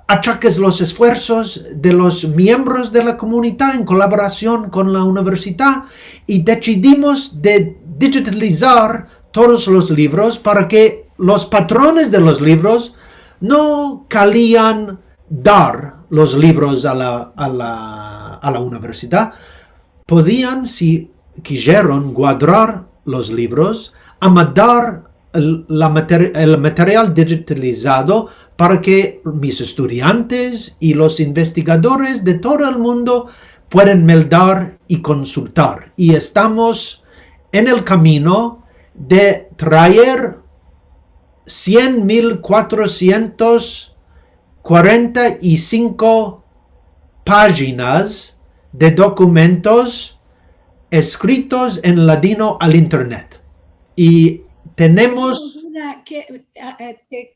achaques los esfuerzos de los miembros de la comunidad en colaboración con la universidad, y decidimos de digitalizar todos los libros para que los patrones de los libros no querían dar los libros a la universidad. Podían, si quisieron, guardar los libros, dar el material digitalizado para que mis estudiantes y los investigadores de todo el mundo puedan meldar y consultar. Y estamos en el camino de traer 100.445 páginas de documentos escritos en ladino al internet. Y tenemos...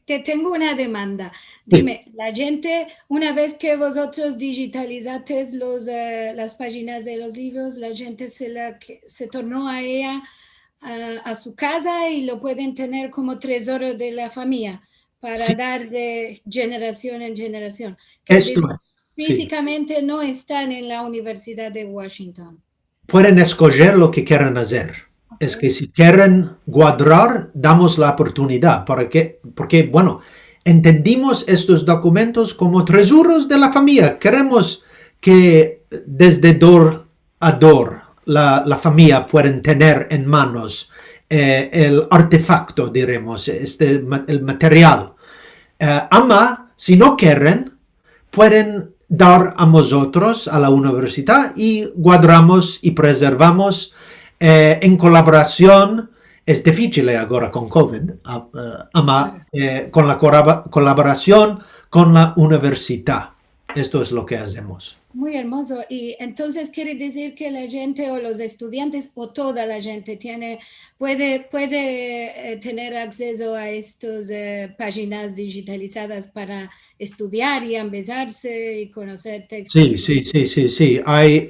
Te tengo una demanda. Dime, sí. La gente, una vez que vosotros digitalizaste las páginas de los libros, la gente se tornó a ella, a su casa, y lo pueden tener como tesoro de la familia para sí. Dar de generación en generación. Esto es. Físicamente sí. No están en la Universidad de Washington. Pueden escoger lo que quieran hacer. Okay. Es que si quieren guardar, damos la oportunidad. Porque, bueno, entendimos estos documentos como tesoros de la familia. Queremos que desde dor a dor la familia pueden tener en manos el artefacto, diremos, el material. Si no quieren, pueden dar a nosotros, a la universidad, y guardamos y preservamos en colaboración. Es difícil ahora con COVID, con la colaboración con la universidad. Esto es lo que hacemos. Muy hermoso. Y entonces quiere decir que la gente o los estudiantes o toda la gente puede tener acceso a estas páginas digitalizadas para estudiar y empezarse y conocer textos.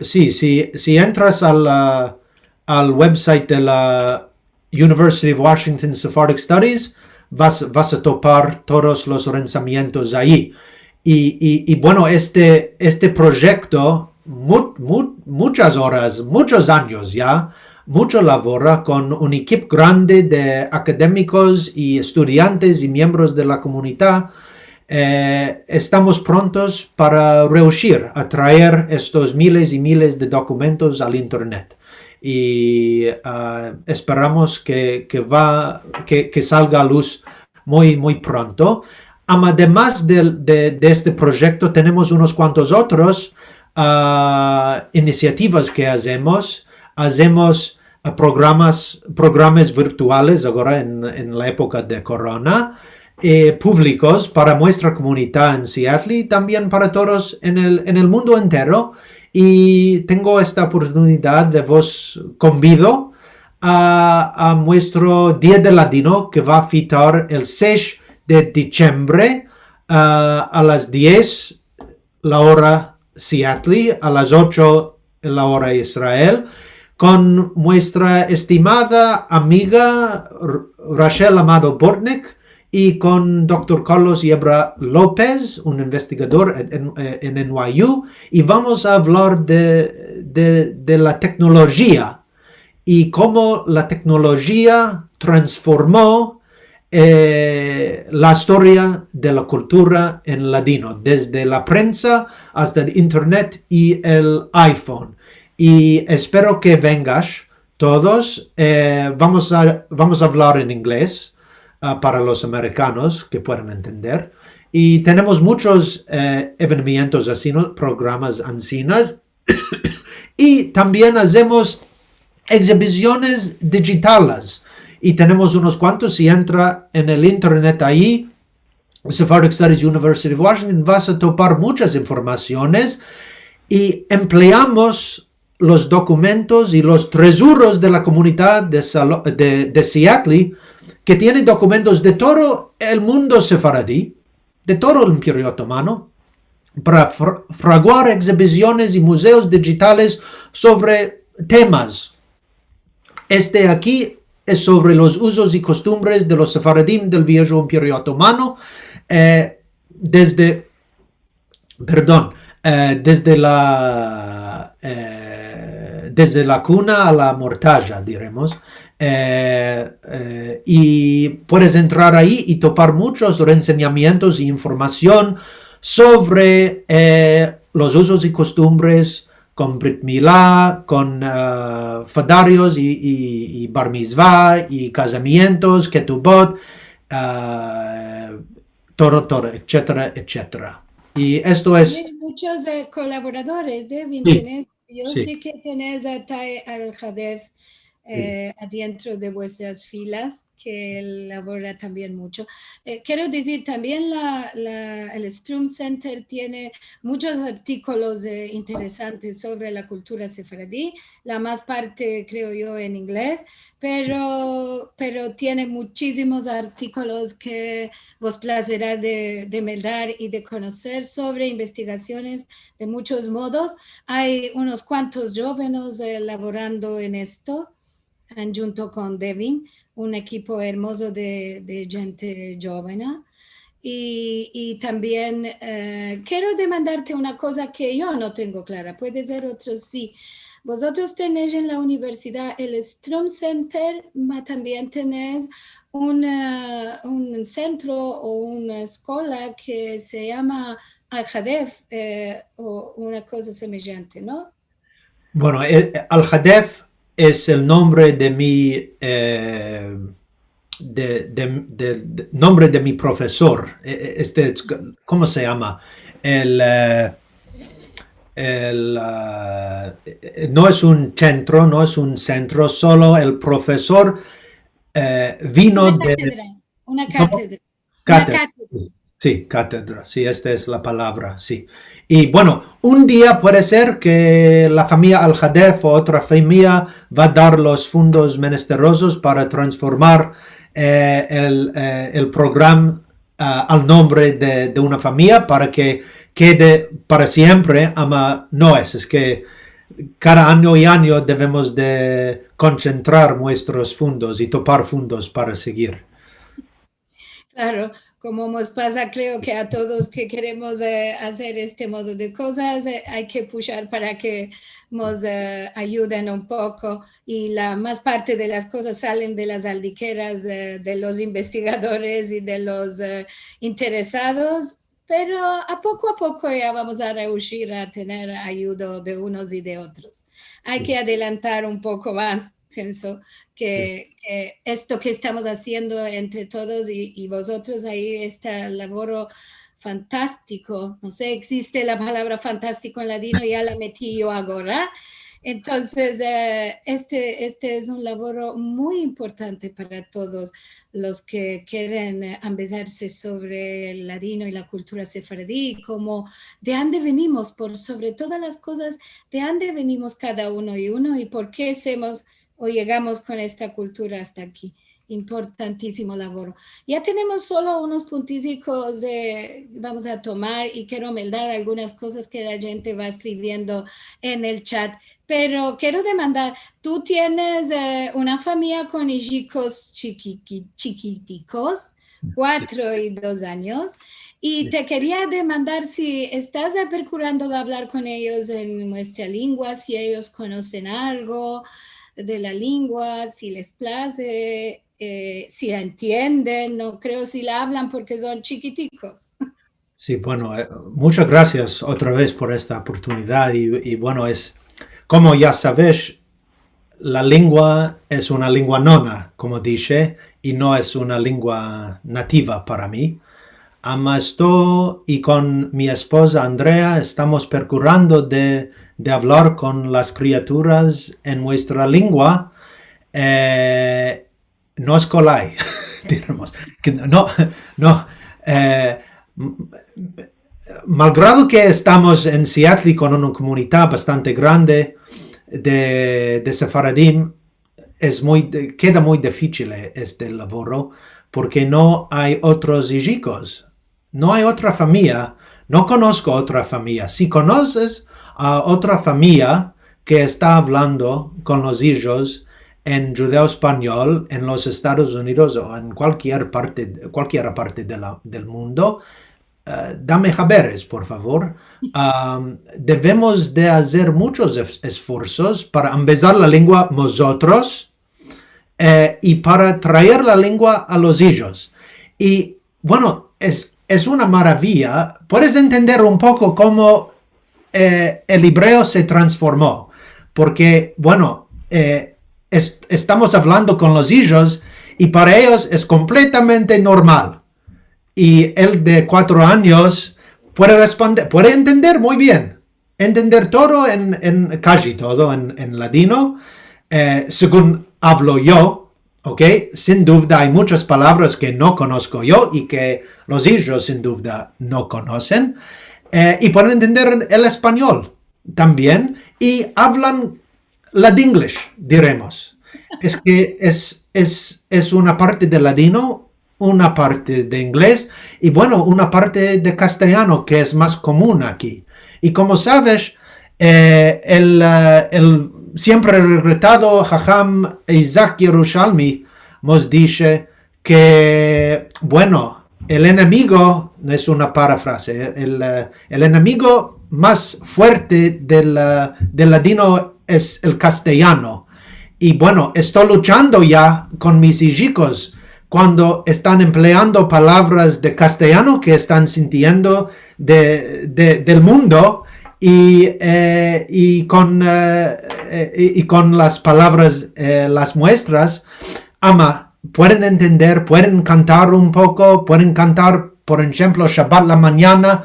Sí. Si entras al website de la University of Washington Sephardic Studies, vas a topar todos los lanzamientos ahí. Y bueno, este proyecto, muchas horas, muchos años ya, mucho labora con un equipo grande de académicos y estudiantes y miembros de la comunidad. Estamos prontos para reuscir a traer estos miles y miles de documentos al internet. Y esperamos que salga a luz muy, muy pronto. Además de este proyecto, tenemos unos cuantos otros iniciativas que hacemos. Hacemos programas virtuales ahora en la época de corona, públicos para nuestra comunidad en Seattle y también para todos en el mundo entero. Y tengo esta oportunidad de vos convido a nuestro Día del Ladino que va a fitar el 6 de diciembre a las 10 la hora Seattle, a las 8 la hora Israel, con nuestra estimada amiga Rachel Amado Bortnick y con Dr. Carlos Yebra López, un investigador en NYU, y vamos a hablar de la tecnología y cómo la tecnología transformó la historia de la cultura en ladino, desde la prensa hasta el internet y el iPhone. Y espero que vengas todos. Vamos a hablar en inglés para los americanos que puedan entender. Y tenemos muchos eventos así, ¿no? Programas ancinas. Y también hacemos exhibiciones digitales. Y tenemos unos cuantos. Si entra en el internet ahí, Sephardic Studies University of Washington, vas a topar muchas informaciones y empleamos los documentos y los tesoros de la comunidad de Seattle, que tiene documentos de todo el mundo sefaradí, de todo el Imperio Otomano, para fraguar exhibiciones y museos digitales sobre temas. Este aquí es sobre los usos y costumbres de los sefaradim del viejo Imperio Otomano, desde la cuna a la mortaja, diremos. Y puedes entrar ahí y topar muchos reenseñamientos e información sobre los usos y costumbres con Brit Milá, con fadarios y bar mitzvah y casamientos, ketubot, todo, etcétera, etcétera. Y esto es... Tienes muchos colaboradores, Devin. Sí, Yo sí. sé que tenés a Tai Al-Hadef adentro de vuestras filas, que elabora también mucho. Quiero decir, también el Strum Center tiene muchos artículos interesantes sobre la cultura sefaradí, la más parte, creo yo, en inglés, pero tiene muchísimos artículos que vos placerá de mirar y de conocer sobre investigaciones de muchos modos. Hay unos cuantos jóvenes elaborando en esto, junto con Devin, un equipo hermoso de gente joven. Y también quiero demandarte una cosa que yo no tengo clara, puede ser otro sí. Vosotros tenéis en la universidad el Strum Center, también tenéis un centro o una escuela que se llama Al-Hadef o una cosa semejante, ¿no? Bueno, Al-Hadef es el nombre de mi nombre de mi profesor. ¿Cómo se llama? No es un centro, solo el profesor vino una cátedra, de... una cátedra. Cátedra. Sí, cátedra, sí, esta es la palabra, sí. Y bueno, un día puede ser que la familia Al-Hadef o otra familia va a dar los fondos menesterosos para transformar el programa al nombre de una familia para que quede para siempre. No es que cada año y año debemos de concentrar nuestros fondos y topar fondos para seguir. Claro, como nos pasa, creo que a todos que queremos hacer este modo de cosas, hay que pushar para que nos ayuden un poco y la más parte de las cosas salen de las aldiqueras de los investigadores y de los interesados, pero a poco ya vamos a reuscir a tener ayuda de unos y de otros. Hay que adelantar un poco más, pienso. Que esto que estamos haciendo entre todos y vosotros ahí, este labor fantástico, no sé, existe la palabra fantástico en ladino, ya la metí yo ahora. Entonces, este es un labor muy importante para todos los que quieren empezarse sobre el ladino y la cultura sefaradí, como de dónde venimos, por sobre todas las cosas, de dónde venimos cada uno y por qué somos o llegamos con esta cultura hasta aquí. Importantísimo labor. Ya tenemos solo unos punticos vamos a tomar y quiero meldar algunas cosas que la gente va escribiendo en el chat. Pero quiero demandar, tú tienes una familia con hijos chiquiticos, 4 y 2 años, y te quería demandar si estás procurando de hablar con ellos en nuestra lengua, si ellos conocen algo de la lengua, si les place, si la entienden, no creo si la hablan porque son chiquiticos. Sí, bueno, muchas gracias otra vez por esta oportunidad y bueno, como ya sabes, la lengua es una lengua nona, como dice, y no es una lengua nativa para mí. Esto y con mi esposa Andrea estamos procurando de hablar con las criaturas en nuestra lengua no escolar, digamos. No, malgrado que estamos en Seattle con una comunidad bastante grande de sefaradim, queda muy difícil este labor porque no hay otros hijos, no hay otra familia, no conozco otra familia. Si conoces a otra familia que está hablando con los hijos en judeo español en los Estados Unidos o en cualquier parte del mundo, dame saberes, por favor. Debemos de hacer muchos esfuerzos para empezar la lengua nosotros y para traer la lengua a los hijos. Y bueno, es una maravilla. Puedes entender un poco cómo el hebreo se transformó, porque bueno, estamos hablando con los hijos y para ellos es completamente normal. Y él de 4 años puede responder, puede entender muy bien, entender todo casi todo en ladino, según hablo yo, ¿ok? Sin duda hay muchas palabras que no conozco yo y que los hijos sin duda no conocen, y pueden entender el español también y hablan ladinglish, diremos. Es que es una parte de ladino, una parte de inglés y bueno, una parte de castellano que es más común aquí. Y como sabes, el siempre regretado Jajam Isaac Yerushalmi nos dice que, bueno, el enemigo, no es una parafrase, el enemigo más fuerte del ladino es el castellano. Y bueno, estoy luchando ya con mis hijos cuando están empleando palabras de castellano que están sintiendo del mundo y con las palabras, las muestras, pueden entender, pueden cantar un poco, pueden cantar, por ejemplo, Shabbat la mañana,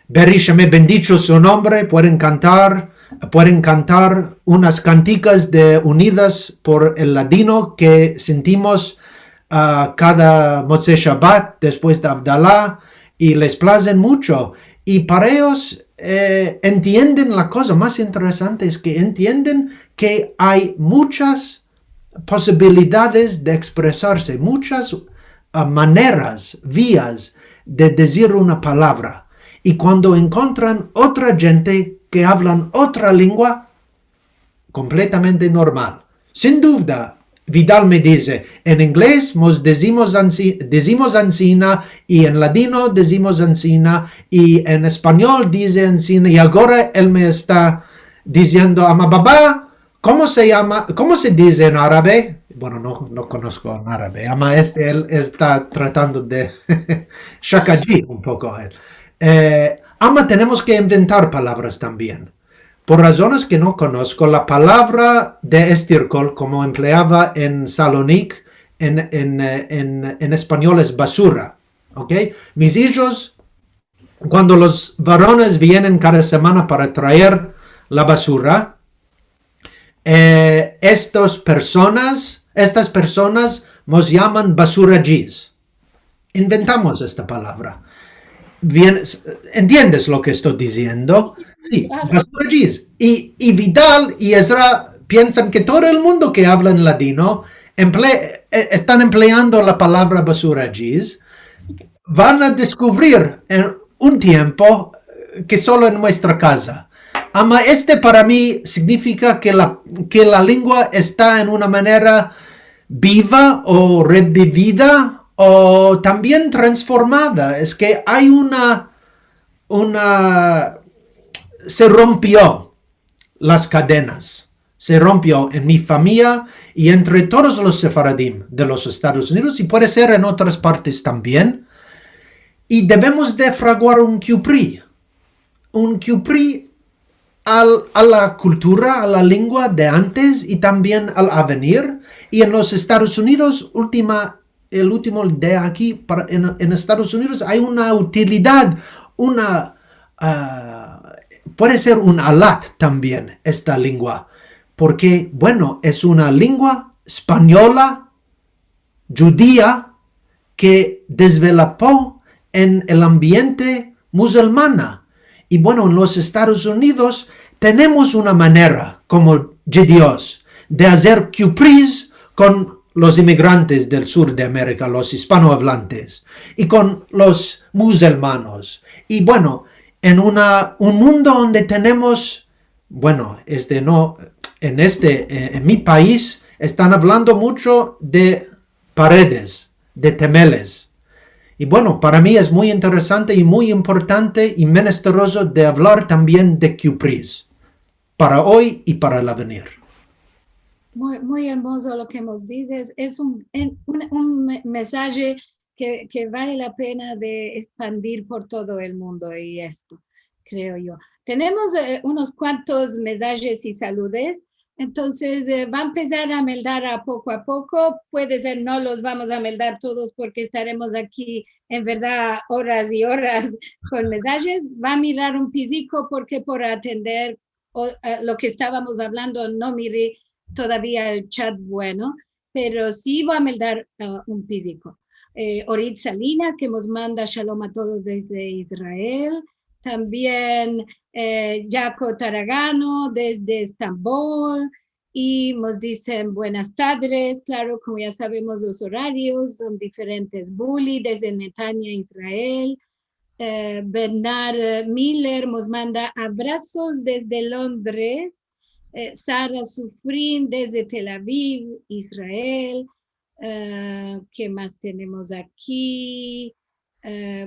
Berishame bendito su nombre, pueden cantar unas canticas unidas por el ladino que sentimos cada Motzei Shabbat después de Abdalá y les placen mucho. Y para ellos entienden la cosa más interesante es que entienden que hay muchas posibilidades de expresarse, muchas maneras, vías de decir una palabra. Y cuando encuentran otra gente que hablan otra lengua, completamente normal. Sin duda, Vidal me dice, en inglés decimos ansina y en ladino decimos ansina y en español dice ansina y ahora él me está diciendo, babá, ¿cómo se dice en árabe? Bueno, no conozco en árabe, él está tratando de shakaji un poco él. Tenemos que inventar palabras también. Por razones que no conozco, la palabra de estiércol, como empleaba en Salonic, en español es basura. ¿Ok? Mis hijos, cuando los varones vienen cada semana para traer la basura, estas personas nos llaman basurajis. Inventamos esta palabra. Bien, ¿entiendes lo que estoy diciendo? Sí, basurajis. Y Vidal y Ezra piensan que todo el mundo que habla en ladino están empleando la palabra basura gis, van a descubrir en un tiempo que solo en nuestra casa. Ama para mí significa que la lengua está en una manera viva o revivida o también transformada. Es que hay se rompió las cadenas. Se rompió en mi familia y entre todos los sefaradim de los Estados Unidos y puede ser en otras partes también. Y debemos de fraguar un Cupri a la cultura, a la lengua de antes y también al avenir. Y en los Estados Unidos, el último de aquí, en Estados Unidos hay una utilidad, puede ser un alat también esta lengua, porque, bueno, es una lengua española, judía, que desvelopó en el ambiente musulmana. Y bueno, en los Estados Unidos tenemos una manera, como Dios, de hacer cupris con los inmigrantes del sur de América, los hispanohablantes, y con los musulmanos. Y bueno, en un mundo donde tenemos, bueno, en mi país están hablando mucho de paredes, de temeles. Y bueno, para mí es muy interesante y muy importante y menesteroso de hablar también de cupris, para hoy y para el avenir. Muy, muy hermoso lo que nos dices. Es un mensaje que vale la pena de expandir por todo el mundo y esto, creo yo. Tenemos unos cuantos mensajes y saludes. Entonces, va a empezar a meldar a poco. Puede ser no los vamos a meldar todos porque estaremos aquí, en verdad, horas y horas con mensajes. Va a mirar un pisico porque por atender lo que estábamos hablando no miré todavía el chat bueno, pero sí va a meldar un pisico. Orit Salinas, que nos manda shalom a todos desde Israel. También Jaco Taragano desde Estambul y nos dicen buenas tardes. Claro, como ya sabemos los horarios son diferentes. Bully desde Netanya, Israel. Bernard Miller nos manda abrazos desde Londres. Sara Sufrin desde Tel Aviv, Israel. ¿Qué más tenemos aquí?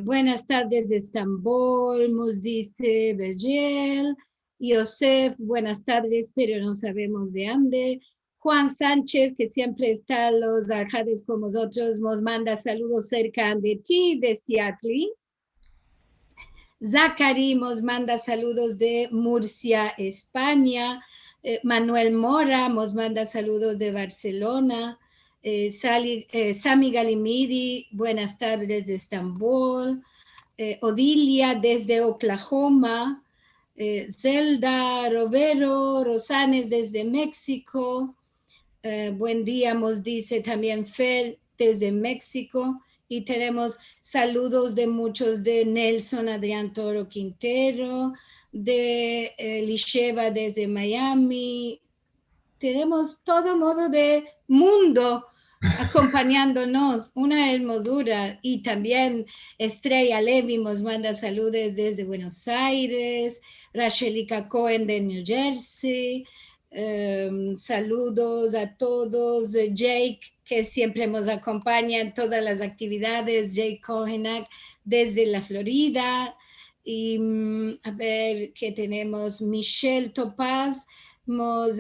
Buenas tardes de Estambul, nos dice Bergel. Yosef, buenas tardes, pero no sabemos de dónde. Juan Sánchez, que siempre está a los alcaldes con nosotros, nos manda saludos cerca de ti, de Seattle. Zachary nos manda saludos de Murcia, España. Manuel Mora nos manda saludos de Barcelona. Sami Galimidi, buenas tardes de Estambul. Odilia desde Oklahoma. Zelda Rovero Rosanes desde México. Buen día, nos dice también Fer desde México. Y tenemos saludos de muchos de Nelson Adrián Toro Quintero, de Lisheva desde Miami. Tenemos todo modo de mundo acompañándonos, una hermosura. Y también Estrella Levy nos manda saludos desde Buenos Aires, Rachelika Cohen de New Jersey. Saludos a todos. Jake, que siempre nos acompaña en todas las actividades, Jake Kohenak desde la Florida. Y a ver qué tenemos. Michelle Topaz nos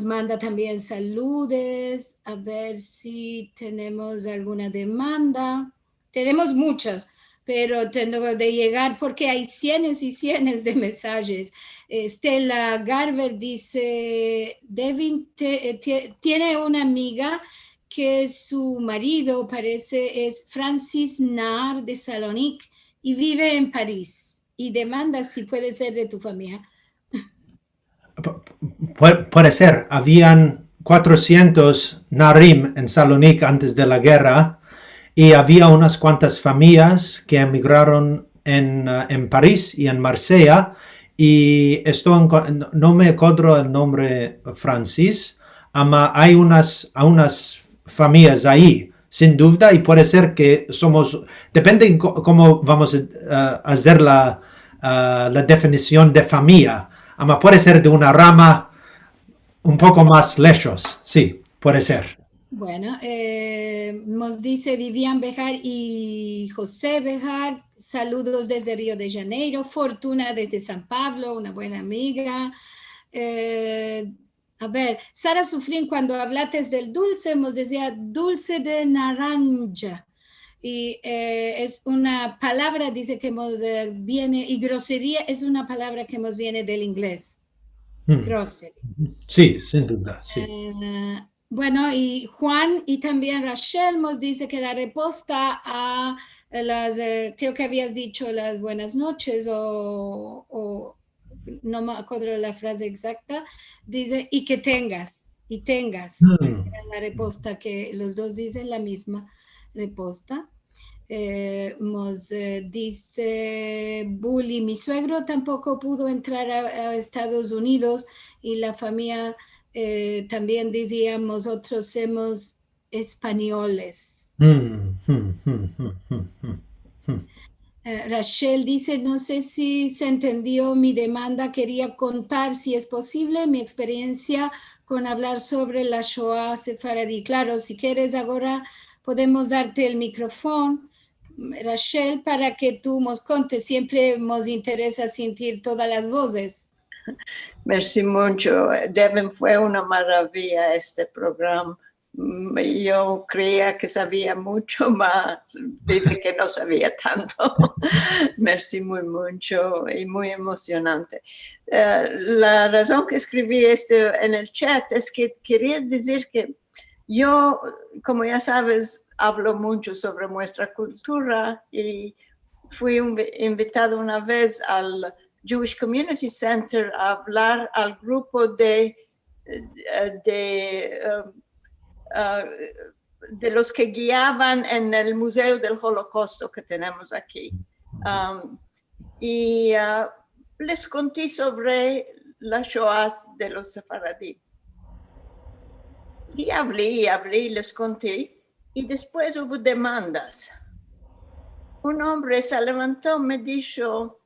manda también saludos. A ver si tenemos alguna demanda. Tenemos muchas, pero tengo de llegar porque hay cientos y cientos de mensajes. Stella Garber dice, Devin tiene una amiga que su marido parece es Francis Nar de Salonique y vive en París y demanda si puede ser de tu familia. Puede ser, habían 400 Narim en Salonique antes de la guerra y había unas cuantas familias que emigraron en París y en Marsella y no me acuerdo el nombre Francis, hay unas familias ahí, sin duda, y puede ser que depende de cómo vamos a hacer la definición de familia, puede ser de una rama un poco más lejos, sí, puede ser. Bueno, nos dice Vivian Bejar y José Bejar, saludos desde Río de Janeiro, Fortuna desde San Pablo, una buena amiga. A ver, Sara Sufrín, cuando hablaste del dulce, nos decía dulce de naranja. Y es una palabra, dice que viene, y grosería es una palabra que nos viene del inglés. Grocery. Sí, sin duda, sí. Bueno, y Juan y también Rachel nos dice que la respuesta a las, creo que habías dicho las buenas noches o no me acuerdo la frase exacta, dice y que tengas, y tengas. Era la respuesta que los dos dicen la misma respuesta. Nos dice Bully, mi suegro tampoco pudo entrar a Estados Unidos y la familia también decíamos, nosotros somos españoles. Rachel dice, no sé si se entendió mi demanda, quería contar si es posible mi experiencia con hablar sobre la Shoah sefaradí. Claro, si quieres ahora podemos darte el micrófono, Rachel, para que tú nos contes. Siempre nos interesa sentir todas las voces. Merci mucho. Devin, fue una maravilla este programa. Yo creía que sabía mucho más, dice que no sabía tanto. Merci mucho y muy emocionante. La razón que escribí en el chat es que quería decir que yo, como ya sabes, hablo mucho sobre nuestra cultura y fui invitado una vez al Jewish Community Center a hablar al grupo de los que guiaban en el Museo del Holocausto que tenemos aquí. Y les conté sobre la Shoah de los sefaradí. Y hablé, les conté, y después hubo demandas. Un hombre se levantó y me dijo,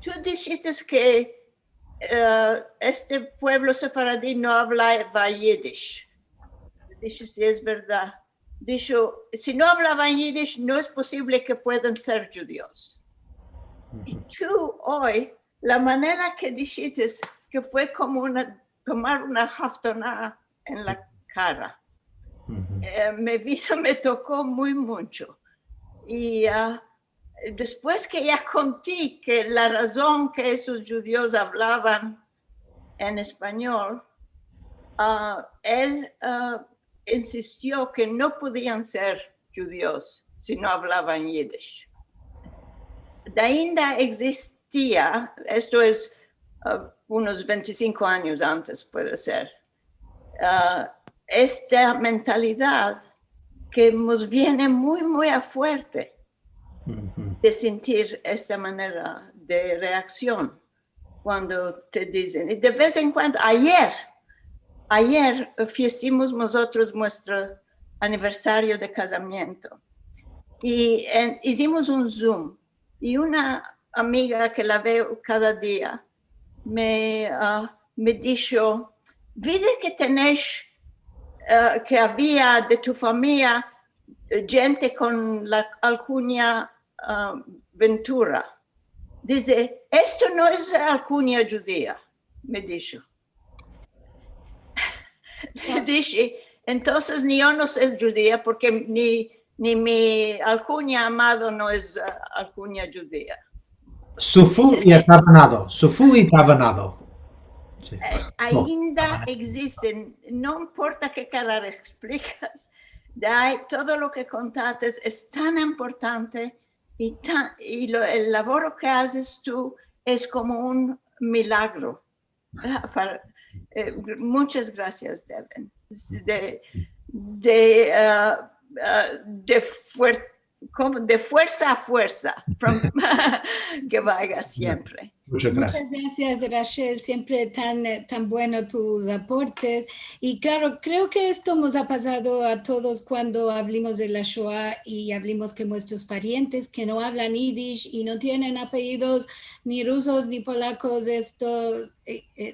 tú dijiste que este pueblo sefaradí no hablaba yiddish. Dije, sí, es verdad. Dijo, si no hablaban yiddish, no es posible que puedan ser judíos. Y tú hoy, la manera que dijiste, que fue como tomar una haftonah en la cara, me tocó muy mucho. Y después que ya conté que la razón que estos judíos hablaban en español, él insistió que no podían ser judíos si no hablaban yiddish. Ainda existía, esto es unos 25 años antes puede ser, esta mentalidad que nos viene muy, muy a fuerte de sentir esta manera de reacción cuando te dicen. Y de vez en cuando, ayer hicimos nosotros nuestro aniversario de casamiento y hicimos un Zoom y una amiga que la veo cada día me dijo, ¿viste que tenés que había de tu familia gente con la alcunia Ventura? Dice, esto no es alcunia judía, me dijo. Le dije, entonces ni yo no soy judía porque ni mi alcunia amado no es alcunia judía. Sufu y tabanado. Sí. Ainda existen, no importa qué cara explicas, todo lo que contaste es tan importante y el labor que haces tú es como un milagro. Muchas gracias, Devin. De como de fuerza a fuerza, que vaya siempre. Muchas gracias. Muchas gracias, Rachel. Siempre tan bueno tus aportes. Y claro, creo que esto nos ha pasado a todos cuando hablamos de la Shoah y hablamos que nuestros parientes que no hablan yiddish y no tienen apellidos ni rusos ni polacos,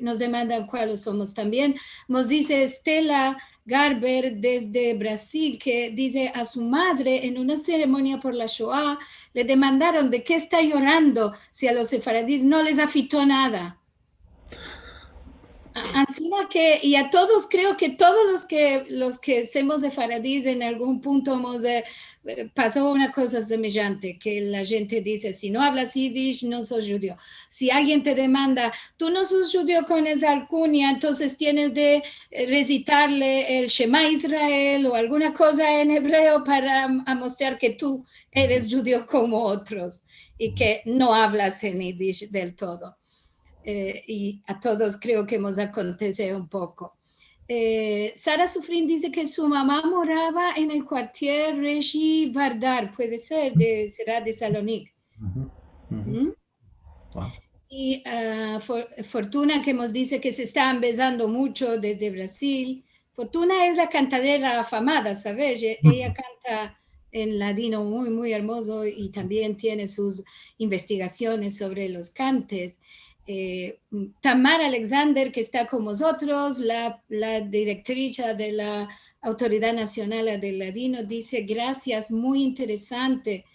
nos demandan cuáles somos también. Nos dice Estela Garber desde Brasil, que dice a su madre en una ceremonia por la Shoah, le demandaron de qué está llorando si a los sefaradíes no les afectó nada. Así que, y a todos, creo que todos los que somos sefaradíes en algún punto pasó una cosa semejante, que la gente dice, si no hablas yiddish, no sos judío. Si alguien te demanda, tú no sos judío con esa alcunia, entonces tienes de recitarle el Shema Israel o alguna cosa en hebreo para mostrar que tú eres judío como otros y que no hablas en yiddish del todo. Y a todos creo que nos acontece un poco. Sara Sufrin dice que su mamá moraba en el cuartier Regi Vardar, puede ser, será de Salonique. Wow. Y Fortuna que nos dice que se están besando mucho desde Brasil. Fortuna es la cantadera afamada, ¿sabes? Ella canta en ladino muy, muy hermoso y también tiene sus investigaciones sobre los cantes. Tamar Alexander, que está con nosotros, la directriz de la Autoridad Nacional del Ladino, dice, gracias, muy interesante.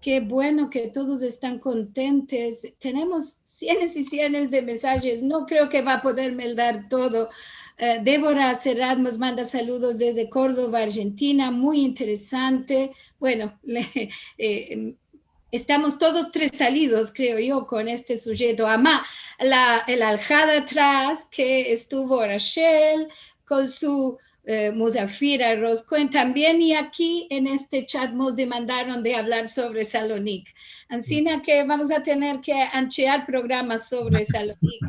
Qué bueno que todos están contentos. Tenemos cientos y cientos de mensajes. No creo que va a poderme dar todo. Débora Serrat nos manda saludos desde Córdoba, Argentina. Muy interesante. Bueno, estamos todos tres salidos, creo yo, con este sujeto. Amá, el aljada atrás que estuvo Rachel con su Musafira Roscoe también, y aquí en este chat nos demandaron de hablar sobre Salonique. Así que vamos a tener que anchear programas sobre Salonique.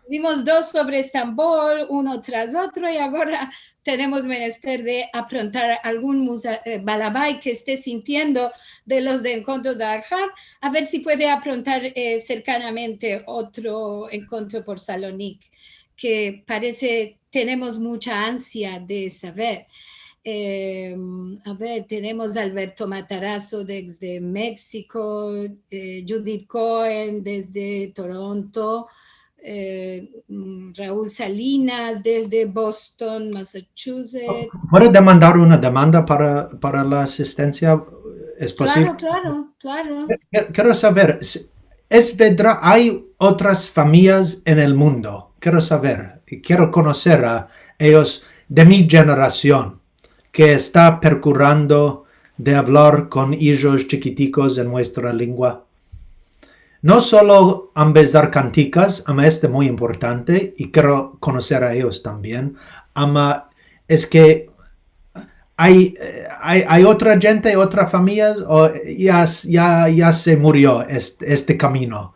Tuvimos dos sobre Estambul, uno tras otro, y ahora tenemos menester de afrontar algún balabay que esté sintiendo de los de encuentro de Ajar, a ver si puede afrontar cercanamente otro encuentro por Salonique, que parece tenemos mucha ansia de saber. A ver, tenemos Alberto Matarazzo desde México, Judith Cohen desde Toronto, Raúl Salinas desde Boston, Massachusetts. ¿Puedo demandar una demanda para la asistencia? ¿Es posible? Claro. Quiero saber, ¿es verdad, hay otras familias en el mundo? Quiero saber, y quiero conocer a ellos de mi generación que está procurando de hablar con ellos chiquiticos en nuestra lengua. No solo empezar canticas, es muy importante y quiero conocer a ellos también. Es que hay otra gente, otras familias, o ya se murió este camino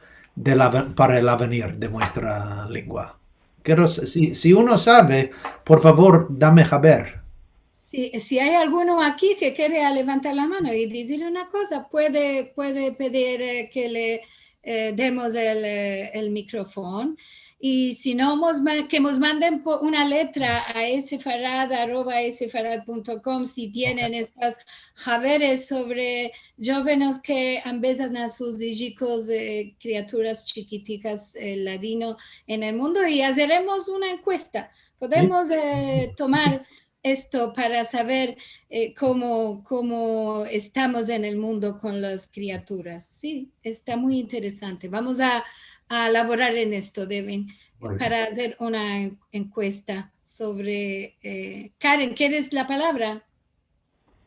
para el avenir de nuestra lengua. Si uno sabe, por favor, dame saber. Si hay alguno aquí que quiere levantar la mano y decir una cosa, puede pedir que le demos el micrófono. Y si no, que nos manden una letra a sfarad@sfarad.com si tienen estas saberes sobre jóvenes que empiezan a sus hijos, criaturas chiquiticas ladino en el mundo, y haremos una encuesta. Podemos tomar esto para saber cómo estamos en el mundo con las criaturas. Sí, está muy interesante. Vamos a elaborar en esto, Devin, para hacer una encuesta sobre... Karen, ¿quieres la palabra?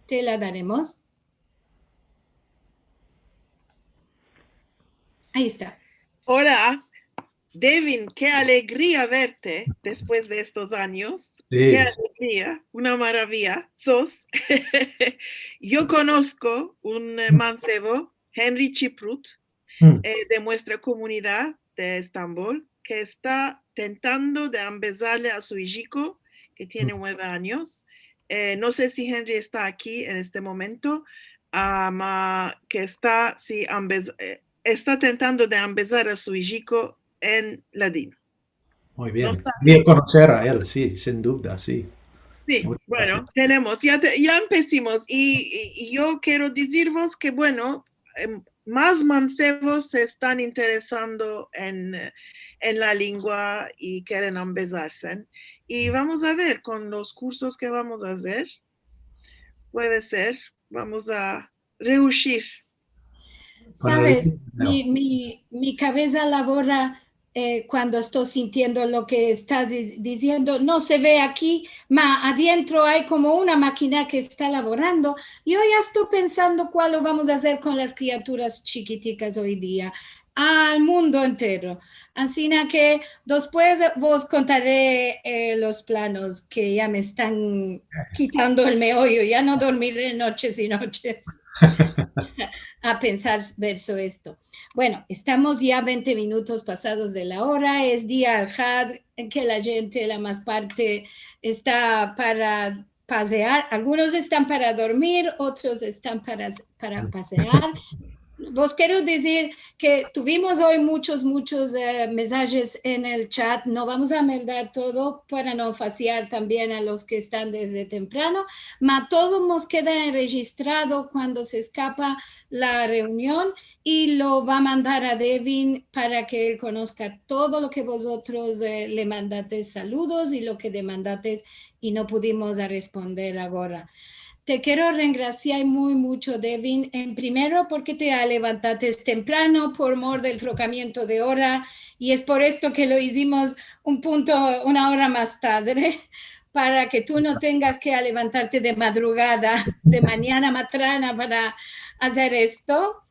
Te la daremos. Ahí está. Hola, Devin, qué alegría verte después de estos años. Sí. Qué alegría, una maravilla. Yo conozco un mancebo, Henry Chiprut, de nuestra comunidad de Estambul, que está tentando de empezarle a su hijo, que tiene 9 años. No sé si Henry está aquí en este momento, que está, está tentando de empezar a su hijo en ladino. Muy No bien. sabe. Quería conocer a él, sí, sin duda, sí. Sí, Muchas bueno, gracias. tenemos, ya empecimos y yo quiero deciros que, bueno, más mancebos se están interesando en la lengua y quieren empezarse. Y vamos a ver con los cursos que vamos a hacer, puede ser, vamos a reuscir. Para el Sabes, no. mi cabeza labora cuando estoy sintiendo lo que estás diciendo. No se ve aquí, ma adentro hay como una máquina que está laborando. Yo ya estoy pensando cuál lo vamos a hacer con las criaturas chiquiticas hoy día, al mundo entero. Así que después vos contaré los planos que ya me están quitando el meollo. Ya no dormiré noches y noches a pensar verso esto. Bueno, estamos ya 20 minutos pasados de la hora, es día al-Had, en que la gente, la más parte, está para pasear, algunos están para dormir, otros están para pasear. Vos quiero decir que tuvimos hoy muchos mensajes en el chat. No vamos a mandar todo para no fastidiar también a los que están desde temprano, pero todo nos queda registrado cuando se escapa la reunión y lo va a mandar a Devin para que él conozca todo lo que vosotros le mandaste saludos y lo que demandaste y no pudimos responder ahora. Te quiero regraciar muy mucho, Devin, en primero porque te levantaste temprano por mor del trocamiento de hora y es por esto que lo hicimos una hora más tarde, para que tú no tengas que levantarte de madrugada, de mañana matrana para hacer esto.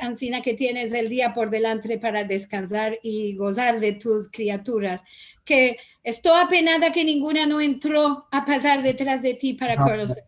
Ansina que tienes el día por delante para descansar y gozar de tus criaturas. Que estoy apenada que ninguna no entró a pasar detrás de ti para No, conocerla.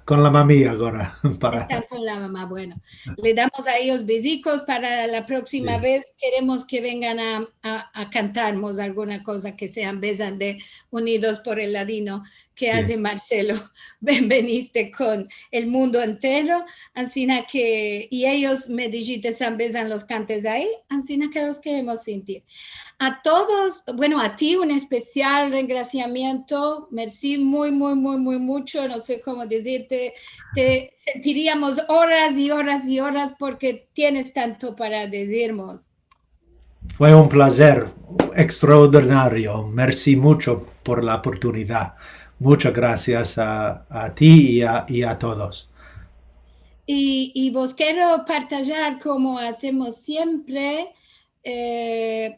con la mamía ahora. Para... Están con la mamá. Bueno, le damos a ellos besicos para la próxima vez. Queremos que vengan a cantarnos alguna cosa que sean besan de Unidos por el Ladino que hace Marcelo. Bienveniste con el mundo entero. Ansina que, y ellos me dijiste, besan los cantes de ahí. Ansina que los queremos sentir. A todos, bueno, a ti un especial agradecimiento, merci muy mucho, no sé cómo decirte, te sentiríamos horas y horas y horas porque tienes tanto para decirnos. Fue un placer extraordinario, merci mucho por la oportunidad. Muchas gracias a ti y a todos. Y vos quiero partillar como hacemos siempre,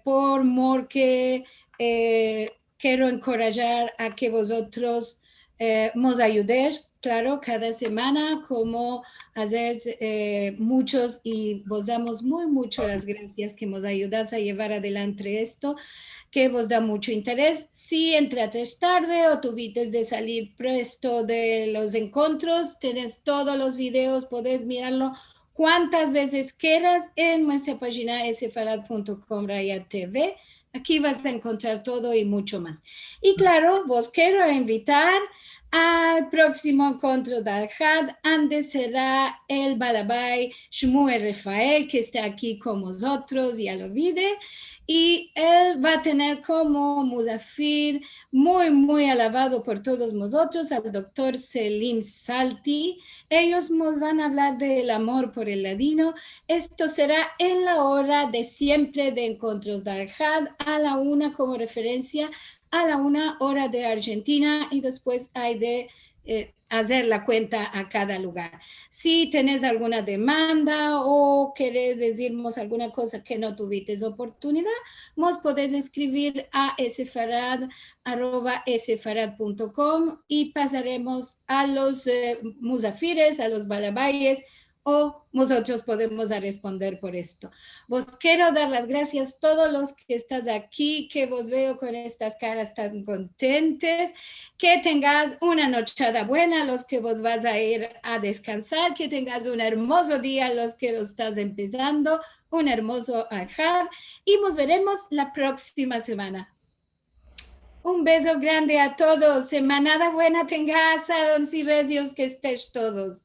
porque quiero encorajar a que vosotros nos ayudéis, claro, cada semana, como hacéis muchos y vos damos mucho las gracias que nos ayudas a llevar adelante esto, que vos da mucho interés. Si entraste tarde o tuviste de salir presto de los encuentros, tenés todos los videos, podés mirarlo cuantas veces quieras en nuestra página sfarad.com TV. Aquí vas a encontrar todo y mucho más. Y claro, vos quiero invitar al próximo encuentro de Al-Had, donde será el Balabay Shmuel Rafael, que está aquí con nosotros, ya lo vide, y él va a tener como musafir muy alabado por todos nosotros al doctor Selim Salti. Ellos nos van a hablar del amor por el ladino. Esto será en la hora de siempre de encuentros de Al-Had, a la 1 como referencia, a la 1 hora de Argentina, y después hay de hacer la cuenta a cada lugar. Si tenés alguna demanda o querés decirnos alguna cosa que no tuviste oportunidad, nos podés escribir a sfarad@sfarad.com y pasaremos a los musafires, a los balabayes, o nosotros podemos responder por esto. Vos quiero dar las gracias a todos los que estás aquí, que vos veo con estas caras tan contentes, que tengas una nochada buena, los que vos vas a ir a descansar, que tengas un hermoso día, los que lo estás empezando, un hermoso Al-Had, y nos veremos la próxima semana. Un beso grande a todos, semanada buena tengas, a don Siresios, que estés todos.